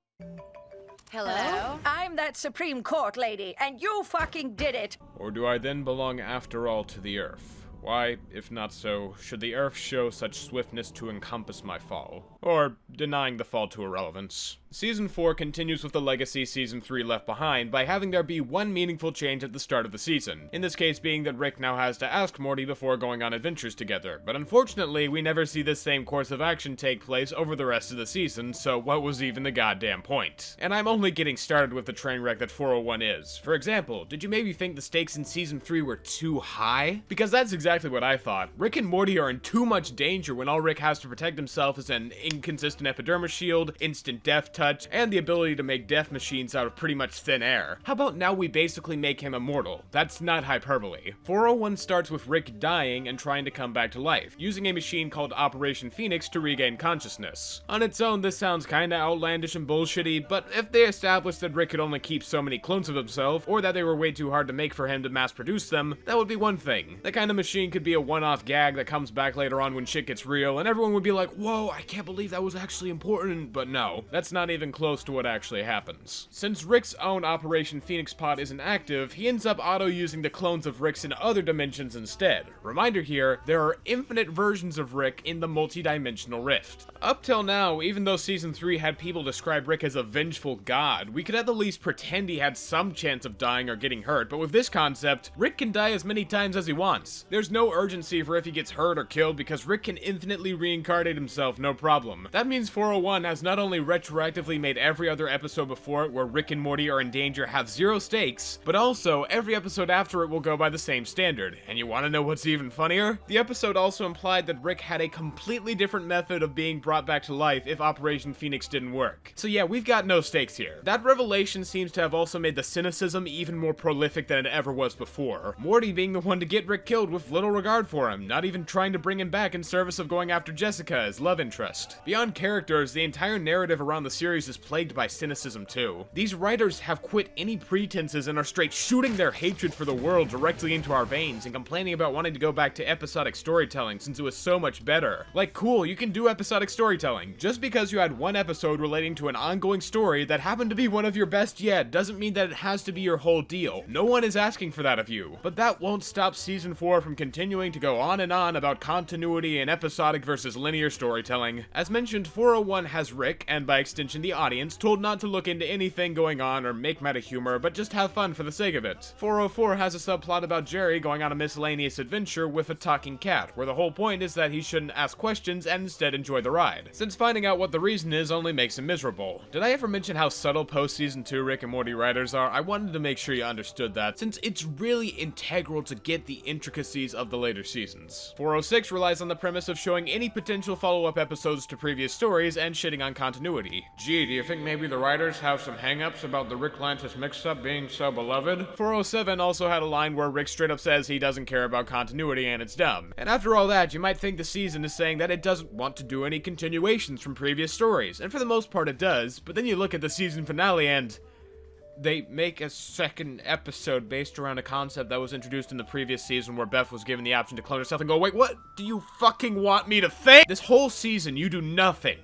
Hello? I'm that Supreme Court lady, and you fucking did it! Or do I then belong after all to the Earth? Why, if not so, should the Earth show such swiftness to encompass my fall? Or denying the fall to irrelevance? Season 4 continues with the legacy Season 3 left behind by having there be one meaningful change at the start of the season, in this case being that Rick now has to ask Morty before going on adventures together, but unfortunately we never see this same course of action take place over the rest of the season, so what was even the goddamn point? And I'm only getting started with the train wreck that 401 is. For example, did you maybe think the stakes in Season 3 were too high? Because that's exactly what I thought. Rick and Morty are in too much danger when all Rick has to protect himself is an inconsistent epidermis shield, instant death touch, and the ability to make death machines out of pretty much thin air. How about now we basically make him immortal? That's not hyperbole. 401 starts with Rick dying and trying to come back to life, using a machine called Operation Phoenix to regain consciousness. On its own, this sounds kinda outlandish and bullshitty, but if they established that Rick could only keep so many clones of himself, or that they were way too hard to make for him to mass produce them, that would be one thing. That kind of machine could be a one-off gag that comes back later on when shit gets real, and everyone would be like, whoa, I can't believe that was actually important, but no, that's not even close to what actually happens. Since Rick's own Operation Phoenix pod isn't active, he ends up auto-using the clones of Rick's in other dimensions instead. Reminder here, there are infinite versions of Rick in the multi-dimensional rift. Up till now, even though Season 3 had people describe Rick as a vengeful god, we could at the least pretend he had some chance of dying or getting hurt, but with this concept, Rick can die as many times as he wants. There's no urgency for if he gets hurt or killed because Rick can infinitely reincarnate himself no problem. That means 401 has not only retroactively made every other episode before it where Rick and Morty are in danger have zero stakes, but also every episode after it will go by the same standard. And you wanna know what's even funnier? The episode also implied that Rick had a completely different method of being brought back to life if Operation Phoenix didn't work. So yeah, we've got no stakes here. That revelation seems to have also made the cynicism even more prolific than it ever was before. Morty being the one to get Rick killed with little regard for him, not even trying to bring him back in service of going after Jessica as love interest. Beyond characters, the entire narrative around the series is plagued by cynicism too. These writers have quit any pretenses and are straight shooting their hatred for the world directly into our veins and complaining about wanting to go back to episodic storytelling since it was so much better. Like, cool, you can do episodic storytelling. Just because you had one episode relating to an ongoing story that happened to be one of your best yet doesn't mean that it has to be your whole deal. No one is asking for that of you. But that won't stop season 4 from continuing to go on and on about continuity and episodic versus linear storytelling. As mentioned, 401 has Rick, and by extension the audience, told not to look into anything going on or make meta humor, but just have fun for the sake of it. 404 has a subplot about Jerry going on a miscellaneous adventure with a talking cat, where the whole point is that he shouldn't ask questions and instead enjoy the ride, since finding out what the reason is only makes him miserable. Did I ever mention how subtle post-season 2 Rick and Morty writers are? I wanted to make sure you understood that, since it's really integral to get the intricacies of the later seasons. 406 relies on the premise of showing any potential follow-up episodes to previous stories and shitting on continuity. Gee, do you think maybe the writers have some hang-ups about the Rick Lantis mix-up being so beloved? 407 also had a line where Rick straight up says he doesn't care about continuity and it's dumb. And after all that, you might think the season is saying that it doesn't want to do any continuations from previous stories, and for the most part it does, but then you look at the season finale and they make a second episode based around a concept that was introduced in the previous season where Beth was given the option to clone herself and go, wait, what do you fucking want me to think? This whole season you do nothing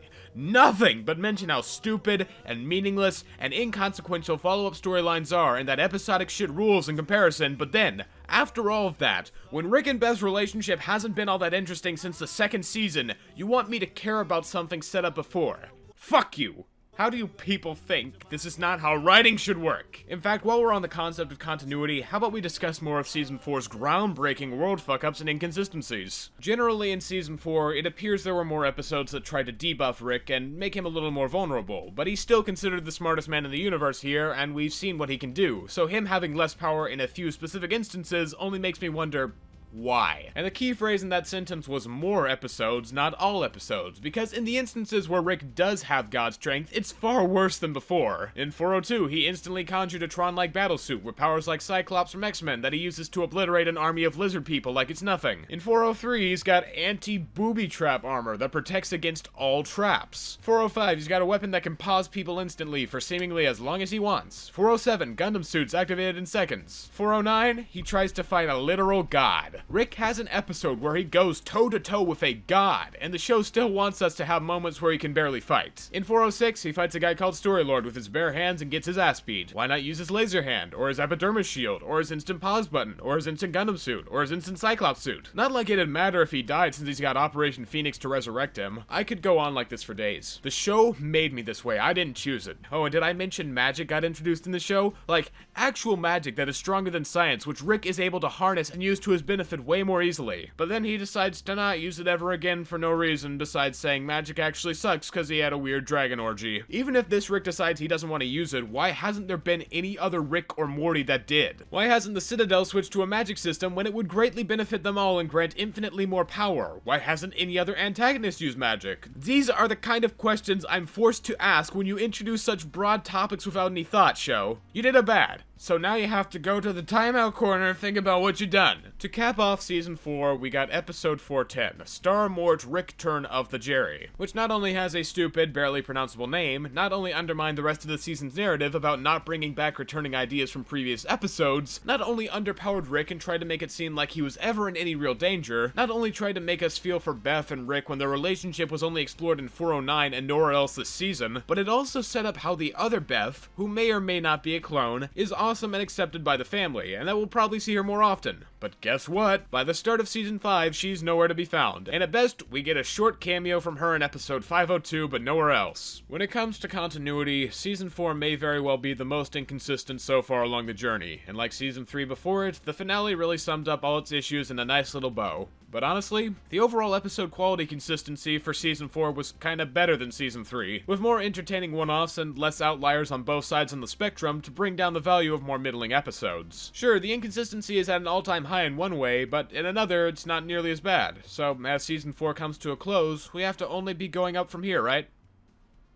but mention how stupid and meaningless and inconsequential follow-up storylines are and that episodic shit rules in comparison, but then, after all of that, when Rick and Beth's relationship hasn't been all that interesting since the second season, you want me to care about something set up before. Fuck you! How do you people think? This is not how writing should work. In fact, while we're on the concept of continuity, how about we discuss more of Season 4's groundbreaking world fuck-ups and inconsistencies? Generally in Season 4, it appears there were more episodes that tried to debuff Rick and make him a little more vulnerable, but he's still considered the smartest man in the universe here, and we've seen what he can do, so him having less power in a few specific instances only makes me wonder, why? And the key phrase in that sentence was more episodes, not all episodes, because in the instances where Rick does have god strength, it's far worse than before. In 402, he instantly conjured a Tron-like battlesuit with powers like Cyclops from X-Men that he uses to obliterate an army of lizard people like it's nothing. In 403, he's got anti-booby trap armor that protects against all traps. 405, he's got a weapon that can pause people instantly for seemingly as long as he wants. 407, Gundam suits activated in seconds. 409, he tries to fight a literal god. Rick has an episode where he goes toe-to-toe with a god, and the show still wants us to have moments where he can barely fight. In 406, he fights a guy called Storylord with his bare hands and gets his ass beat. Why not use his laser hand, or his epidermis shield, or his instant pause button, or his instant Gundam suit, or his instant Cyclops suit? Not like it'd matter if he died since he's got Operation Phoenix to resurrect him. I could go on like this for days. The show made me this way, I didn't choose it. Oh, and did I mention magic got introduced in the show? Like, actual magic that is stronger than science, which Rick is able to harness and use to his benefit way more easily. But then he decides to not use it ever again for no reason besides saying magic actually sucks because he had a weird dragon orgy. Even if this Rick decides he doesn't want to use it, why hasn't there been any other Rick or Morty that did? Why hasn't the Citadel switched to a magic system when it would greatly benefit them all and grant infinitely more power? Why hasn't any other antagonist used magic? These are the kind of questions I'm forced to ask when you introduce such broad topics without any thought, show. You did a bad. So now you have to go to the timeout corner and think about what you've done. To cap off Season 4, we got Episode 410, Star Mort Rick Turn of the Jerry, which not only has a stupid, barely pronounceable name, not only undermined the rest of the season's narrative about not bringing back returning ideas from previous episodes, not only underpowered Rick and tried to make it seem like he was ever in any real danger, not only tried to make us feel for Beth and Rick when their relationship was only explored in 409 and nowhere else this season, but it also set up how the other Beth, who may or may not be a clone, is awesome and accepted by the family, and that we'll probably see her more often. But guess what? but by the start of season 5, she's nowhere to be found, and at best, we get a short cameo from her in episode 502, but nowhere else. When it comes to continuity, season 4 may very well be the most inconsistent so far along the journey, and like season 3 before it, the finale really summed up all its issues in a nice little bow. But honestly, the overall episode quality consistency for season 4 was kinda better than season 3, with more entertaining one-offs and less outliers on both sides on the spectrum to bring down the value of more middling episodes. Sure, the inconsistency is at an all-time high in one way, but in another, it's not nearly as bad. So, as season 4 comes to a close, we have to only be going up from here, right?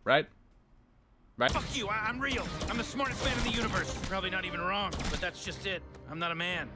Right? Right? Fuck you, I'm real. I'm the smartest man in the universe. Probably not even wrong, but that's just it. I'm not a man.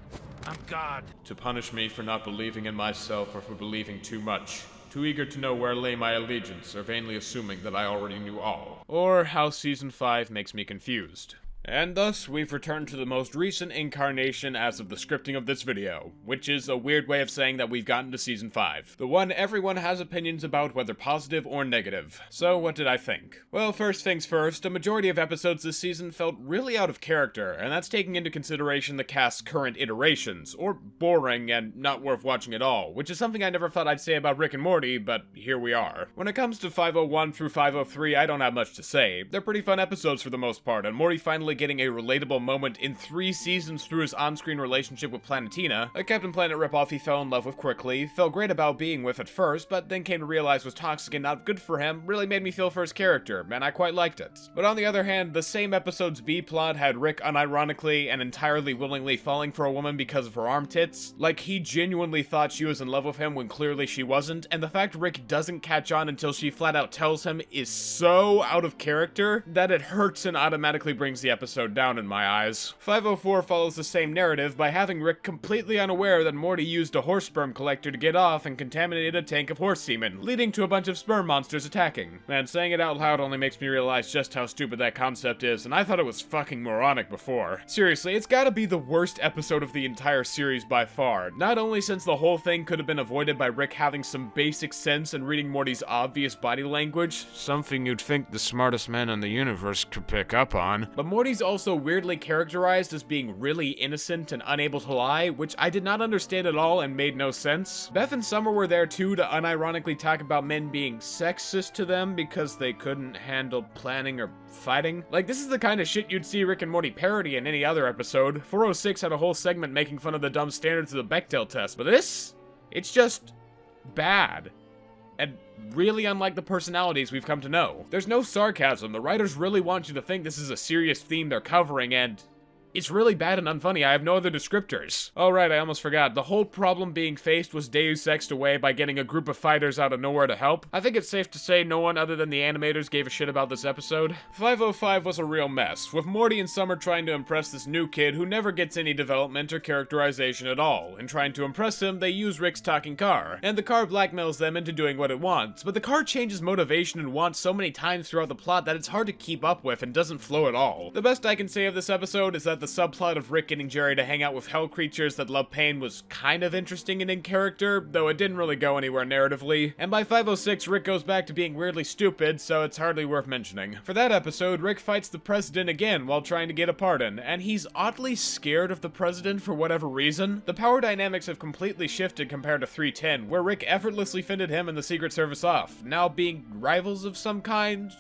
I'm God. To punish me for not believing in myself or for believing too much. Too eager to know where lay my allegiance, or vainly assuming that I already knew all. Or how season 5 makes me confused. And thus, we've returned to the most recent incarnation as of the scripting of this video, which is a weird way of saying that we've gotten to season 5. The one everyone has opinions about, whether positive or negative. So what did I think? Well, first things first, a majority of episodes this season felt really out of character, and that's taking into consideration the cast's current iterations, or boring and not worth watching at all, which is something I never thought I'd say about Rick and Morty, but here we are. When it comes to 501 through 503, I don't have much to say. They're pretty fun episodes for the most part, and Morty finally getting a relatable moment in 3 seasons through his on-screen relationship with Planetina, a Captain Planet ripoff he fell in love with quickly, felt great about being with at first, but then came to realize was toxic and not good for him, really made me feel for his character, and I quite liked it. But on the other hand, the same episode's B-plot had Rick unironically and entirely willingly falling for a woman because of her arm tits, like he genuinely thought she was in love with him when clearly she wasn't, and the fact Rick doesn't catch on until she flat out tells him is so out of character that it hurts and automatically brings the episode down in my eyes. 504 follows the same narrative by having Rick completely unaware that Morty used a horse sperm collector to get off and contaminated a tank of horse semen, leading to a bunch of sperm monsters attacking. Man, saying it out loud only makes me realize just how stupid that concept is, and I thought it was fucking moronic before. Seriously, it's gotta be the worst episode of the entire series by far, not only since the whole thing could have been avoided by Rick having some basic sense and reading Morty's obvious body language, something you'd think the smartest man in the universe could pick up on, but Morty's also weirdly characterized as being really innocent and unable to lie, which I did not understand at all and made no sense. Beth and Summer were there too to unironically talk about men being sexist to them because they couldn't handle planning or fighting. Like, this is the kind of shit you'd see Rick and Morty parody in any other episode. 406 had a whole segment making fun of the dumb standards of the Bechdel test, but this? It's just bad. And really unlike the personalities we've come to know. There's no sarcasm, the writers really want you to think this is a serious theme they're covering, and it's really bad and unfunny. I have no other descriptors. Oh right, I almost forgot. The whole problem being faced was Deus Ex'd away by getting a group of fighters out of nowhere to help. I think it's safe to say no one other than the animators gave a shit about this episode. 505 was a real mess, with Morty and Summer trying to impress this new kid who never gets any development or characterization at all. In trying to impress him, they use Rick's talking car, and the car blackmails them into doing what it wants, but the car changes motivation and wants so many times throughout the plot that it's hard to keep up with and doesn't flow at all. The best I can say of this episode is that the subplot of Rick getting Jerry to hang out with hell creatures that love pain was kind of interesting and in character, though it didn't really go anywhere narratively. And by 506, Rick goes back to being weirdly stupid, so it's hardly worth mentioning. For that episode, Rick fights the president again while trying to get a pardon, and he's oddly scared of the president for whatever reason. The power dynamics have completely shifted compared to 310, where Rick effortlessly fended him and the Secret Service off, now being rivals of some kind.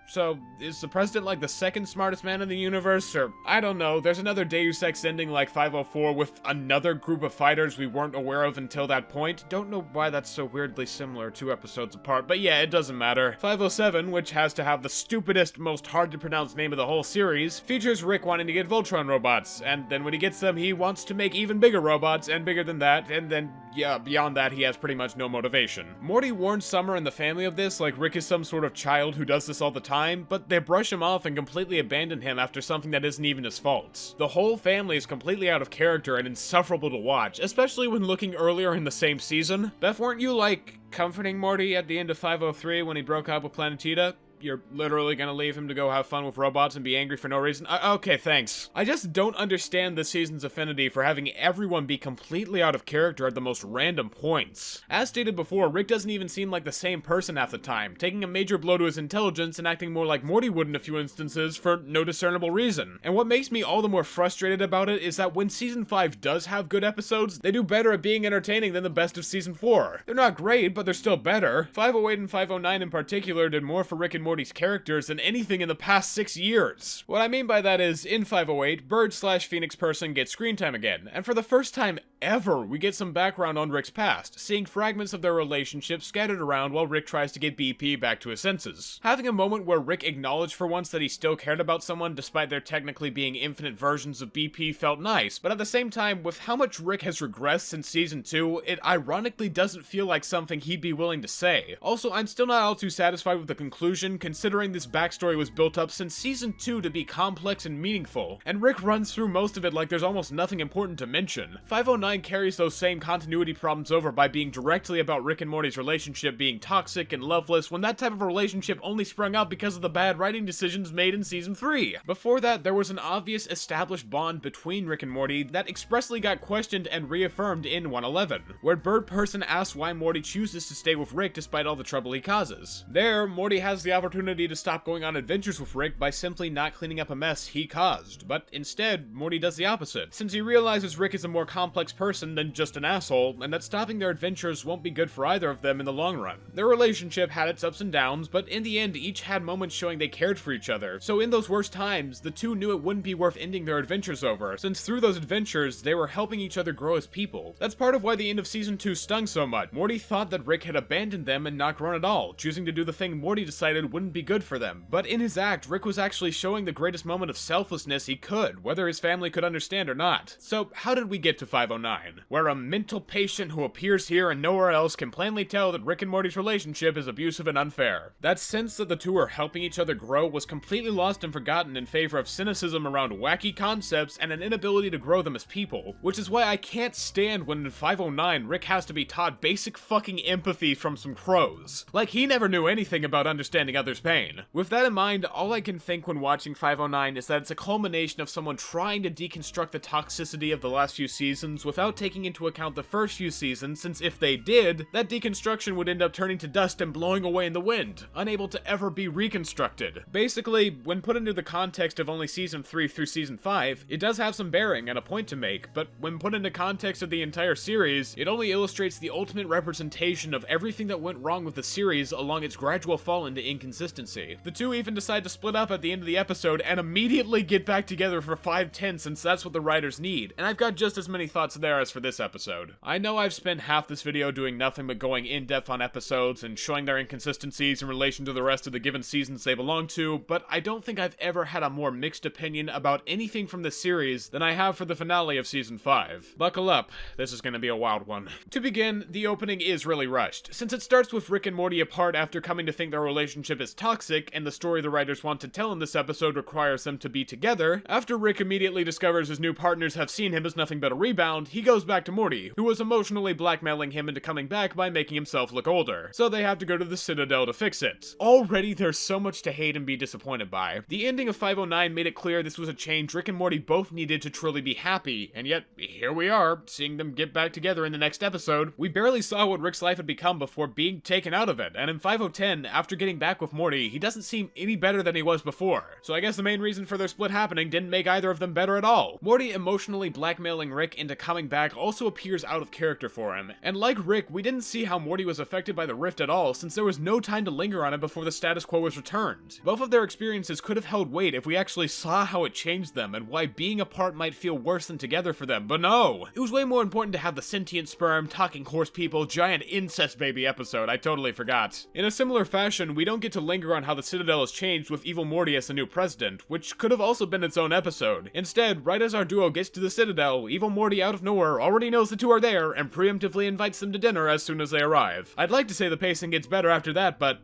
So, is the president like the second smartest man in the universe, or I don't know, there's another Deus Ex ending like 504 with another group of fighters we weren't aware of until that point. Don't know why that's so weirdly similar 2 episodes apart, but yeah, it doesn't matter. 507, which has to have the stupidest, most hard to pronounce name of the whole series, features Rick wanting to get Voltron robots, and then when he gets them, he wants to make even bigger robots, and bigger than that, and then, yeah, beyond that, he has pretty much no motivation. Morty warns Summer and the family of this, like Rick is some sort of child who does this all the time, but they brush him off and completely abandon him after something that isn't even his fault. The whole family is completely out of character and insufferable to watch, especially when looking earlier in the same season. Beth, weren't you, like, comforting Morty at the end of 503 when he broke up with Planetina? You're literally gonna leave him to go have fun with robots and be angry for no reason? Okay, thanks. I just don't understand this season's affinity for having everyone be completely out of character at the most random points. As stated before, Rick doesn't even seem like the same person half the time, taking a major blow to his intelligence and acting more like Morty would in a few instances for no discernible reason. And what makes me all the more frustrated about it is that when Season 5 does have good episodes, they do better at being entertaining than the best of Season 4. They're not great, but they're still better. 508 and 509 in particular did more for Rick and Morty's characters than anything in the past 6 years. What I mean by that is, in 508, Bird/Phoenix Person gets screen time again, and for the first time ever, we get some background on Rick's past, seeing fragments of their relationship scattered around while Rick tries to get BP back to his senses. Having a moment where Rick acknowledged for once that he still cared about someone despite there technically being infinite versions of BP felt nice, but at the same time, with how much Rick has regressed since Season 2, it ironically doesn't feel like something he'd be willing to say. Also, I'm still not all too satisfied with the conclusion, considering this backstory was built up since Season 2 to be complex and meaningful, and Rick runs through most of it like there's almost nothing important to mention. 509 carries those same continuity problems over by being directly about Rick and Morty's relationship being toxic and loveless when that type of relationship only sprung up because of the bad writing decisions made in Season 3. Before that, there was an obvious established bond between Rick and Morty that expressly got questioned and reaffirmed in 111, where Bird Person asks why Morty chooses to stay with Rick despite all the trouble he causes. There, Morty has the opportunity to stop going on adventures with Rick by simply not cleaning up a mess he caused, but instead, Morty does the opposite, since he realizes Rick is a more complex person than just an asshole, and that stopping their adventures won't be good for either of them in the long run. Their relationship had its ups and downs, but in the end, each had moments showing they cared for each other, so in those worst times, the two knew it wouldn't be worth ending their adventures over, since through those adventures, they were helping each other grow as people. That's part of why the end of Season 2 stung so much. Morty thought that Rick had abandoned them and not grown at all, choosing to do the thing Morty decided wouldn't be good for them. But in his act, Rick was actually showing the greatest moment of selflessness he could, whether his family could understand or not. So, how did we get to 509? Where a mental patient who appears here and nowhere else can plainly tell that Rick and Morty's relationship is abusive and unfair. That sense that the two are helping each other grow was completely lost and forgotten in favor of cynicism around wacky concepts and an inability to grow them as people, which is why I can't stand when in 509 Rick has to be taught basic fucking empathy from some crows. Like he never knew anything about understanding others' pain. With that in mind, all I can think when watching 509 is that it's a culmination of someone trying to deconstruct the toxicity of the last few seasons without taking into account the first few seasons, since if they did, that deconstruction would end up turning to dust and blowing away in the wind, unable to ever be reconstructed. Basically, when put into the context of only Season 3 through Season 5, it does have some bearing and a point to make, but when put into context of the entire series, it only illustrates the ultimate representation of everything that went wrong with the series along its gradual fall into inconsistency. The two even decide to split up at the end of the episode and immediately get back together for 510 since that's what the writers need, and I've got just as many thoughts there as for this episode. I know I've spent half this video doing nothing but going in-depth on episodes and showing their inconsistencies in relation to the rest of the given seasons they belong to, but I don't think I've ever had a more mixed opinion about anything from the series than I have for the finale of Season 5. Buckle up, this is gonna be a wild one. To begin, the opening is really rushed, since it starts with Rick and Morty apart after coming to think their relationship is toxic, and the story the writers want to tell in this episode requires them to be together. After Rick immediately discovers his new partners have seen him as nothing but a rebound, he goes back to Morty, who was emotionally blackmailing him into coming back by making himself look older, so they have to go to the Citadel to fix it. Already there's so much to hate and be disappointed by. The ending of 509 made it clear this was a change Rick and Morty both needed to truly be happy, and yet, here we are, seeing them get back together in the next episode. We barely saw what Rick's life had become before being taken out of it, and in 510, after getting back with Morty, he doesn't seem any better than he was before. So I guess the main reason for their split happening didn't make either of them better at all. Morty emotionally blackmailing Rick into coming back also appears out of character for him, and like Rick, we didn't see how Morty was affected by the rift at all since there was no time to linger on it before the status quo was returned. Both of their experiences could have held weight if we actually saw how it changed them and why being apart might feel worse than together for them, but no! It was way more important to have the sentient sperm, talking horse people, giant incest baby episode, I totally forgot. In a similar fashion, we don't get to linger on how the Citadel has changed with Evil Morty as the new president, which could have also been its own episode. Instead, right as our duo gets to the Citadel, Evil Morty out of nowhere already knows the two are there and preemptively invites them to dinner as soon as they arrive. I'd like to say the pacing gets better after that, but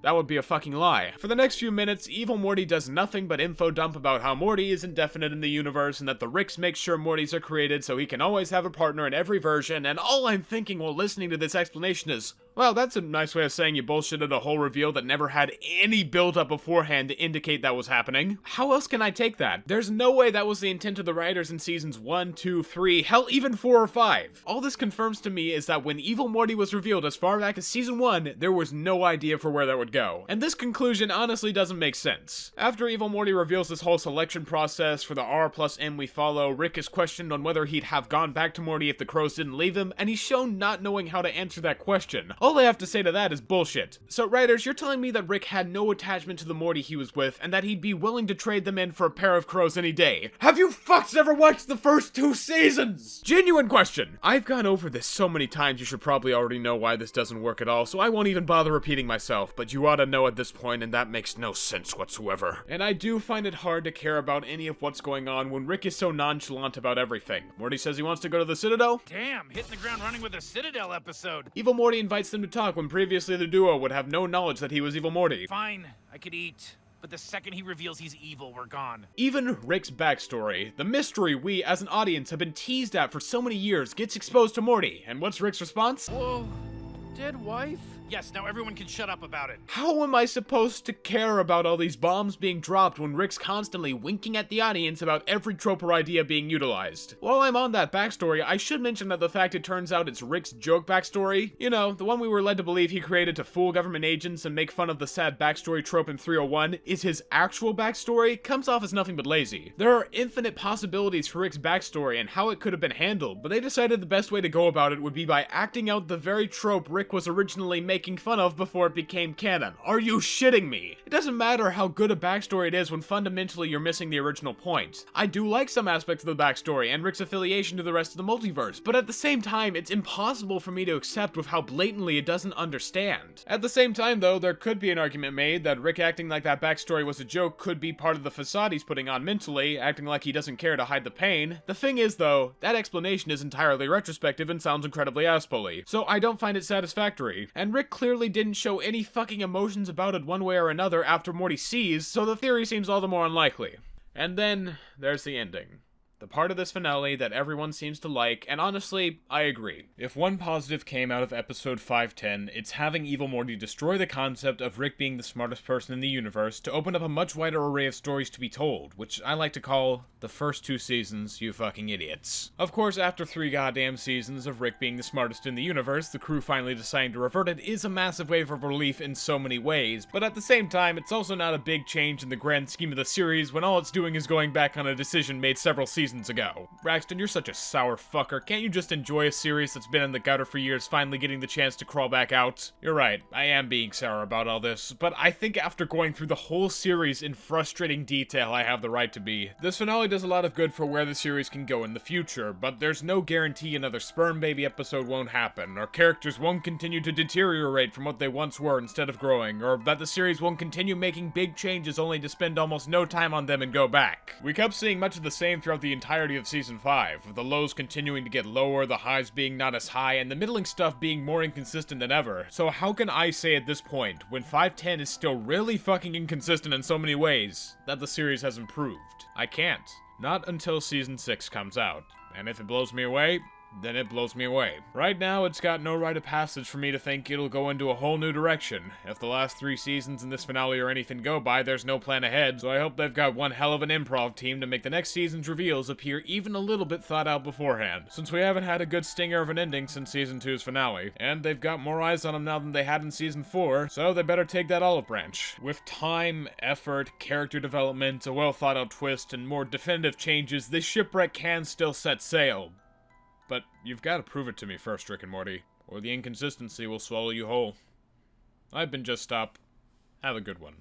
that would be a fucking lie. For the next few minutes, Evil Morty does nothing but info dump about how Morty is indefinite in the universe and that the Ricks make sure Mortys are created so he can always have a partner in every version, and all I'm thinking while listening to this explanation is, Well, that's a nice way of saying you bullshitted a whole reveal that never had any build-up beforehand to indicate that was happening. How else can I take that? There's no way that was the intent of the writers in seasons 1, 2, 3, hell, even 4 or 5. All this confirms to me is that when Evil Morty was revealed as far back as season 1, there was no idea for where that would go. And this conclusion honestly doesn't make sense. After Evil Morty reveals this whole selection process for the R+M we follow, Rick is questioned on whether he'd have gone back to Morty if the crows didn't leave him, and he's shown not knowing how to answer that question. All I have to say to that is bullshit. So writers, you're telling me that Rick had no attachment to the Morty he was with, and that he'd be willing to trade them in for a pair of crows any day. Have you fucks ever watched the first 2 seasons? Genuine question. I've gone over this so many times you should probably already know why this doesn't work at all, so I won't even bother repeating myself, but you ought to know at this point, and that makes no sense whatsoever. And I do find it hard to care about any of what's going on when Rick is so nonchalant about everything. Morty says he wants to go to the Citadel? Damn, hitting the ground running with a Citadel episode. Evil Morty invites them to talk when previously the duo would have no knowledge that he was Evil Morty. Fine, I could eat. But the second he reveals he's evil, we're gone. Even Rick's backstory, the mystery we as an audience have been teased at for so many years, gets exposed to Morty. And what's Rick's response? Whoa, dead wife? Yes, now everyone can shut up about it. How am I supposed to care about all these bombs being dropped when Rick's constantly winking at the audience about every trope or idea being utilized? While I'm on that backstory, I should mention that the fact it turns out it's Rick's joke backstory, you know, the one we were led to believe he created to fool government agents and make fun of the sad backstory trope in 301, is his actual backstory, comes off as nothing but lazy. There are infinite possibilities for Rick's backstory and how it could have been handled, but they decided the best way to go about it would be by acting out the very trope Rick was originally making fun of before it became canon. Are you shitting me? It doesn't matter how good a backstory it is when fundamentally you're missing the original point. I do like some aspects of the backstory and Rick's affiliation to the rest of the multiverse, but at the same time, it's impossible for me to accept with how blatantly it doesn't understand. At the same time though, there could be an argument made that Rick acting like that backstory was a joke could be part of the facade he's putting on mentally, acting like he doesn't care to hide the pain. The thing is though, that explanation is entirely retrospective and sounds incredibly assholey, so I don't find it satisfactory. And Rick clearly didn't show any fucking emotions about it one way or another after Morty sees, so the theory seems all the more unlikely. And then, there's the ending. The part of this finale that everyone seems to like, and honestly, I agree. If one positive came out of episode 510, it's having Evil Morty destroy the concept of Rick being the smartest person in the universe to open up a much wider array of stories to be told, which I like to call the first 2 seasons, you fucking idiots. Of course, after 3 goddamn seasons of Rick being the smartest in the universe, the crew finally deciding to revert it is a massive wave of relief in so many ways, but at the same time, it's also not a big change in the grand scheme of the series when all it's doing is going back on a decision made several seasons ago. Braxton, you're such a sour fucker. Can't you just enjoy a series that's been in the gutter for years finally getting the chance to crawl back out? You're right, I am being sour about all this, but I think after going through the whole series in frustrating detail, I have the right to be. This finale does a lot of good for where the series can go in the future, but there's no guarantee another sperm baby episode won't happen, or characters won't continue to deteriorate from what they once were instead of growing, or that the series won't continue making big changes only to spend almost no time on them and go back. We kept seeing much of the same throughout the entirety of season 5, with the lows continuing to get lower, the highs being not as high, and the middling stuff being more inconsistent than ever. So how can I say at this point, when 510 is still really fucking inconsistent in so many ways, that the series has improved? I can't. Not until season 6 comes out. And if it blows me away, then it blows me away. Right now, it's got no rite of passage for me to think it'll go into a whole new direction. If the last 3 seasons in this finale are anything to go by, there's no plan ahead, so I hope they've got one hell of an improv team to make the next season's reveals appear even a little bit thought out beforehand, since we haven't had a good stinger of an ending since season 2's finale, and they've got more eyes on them now than they had in season 4, so they better take that olive branch. With time, effort, character development, a well thought out twist, and more definitive changes, this shipwreck can still set sail. But you've got to prove it to me first, Rick and Morty, or the inconsistency will swallow you whole. I've been Just Stop. Have a good one.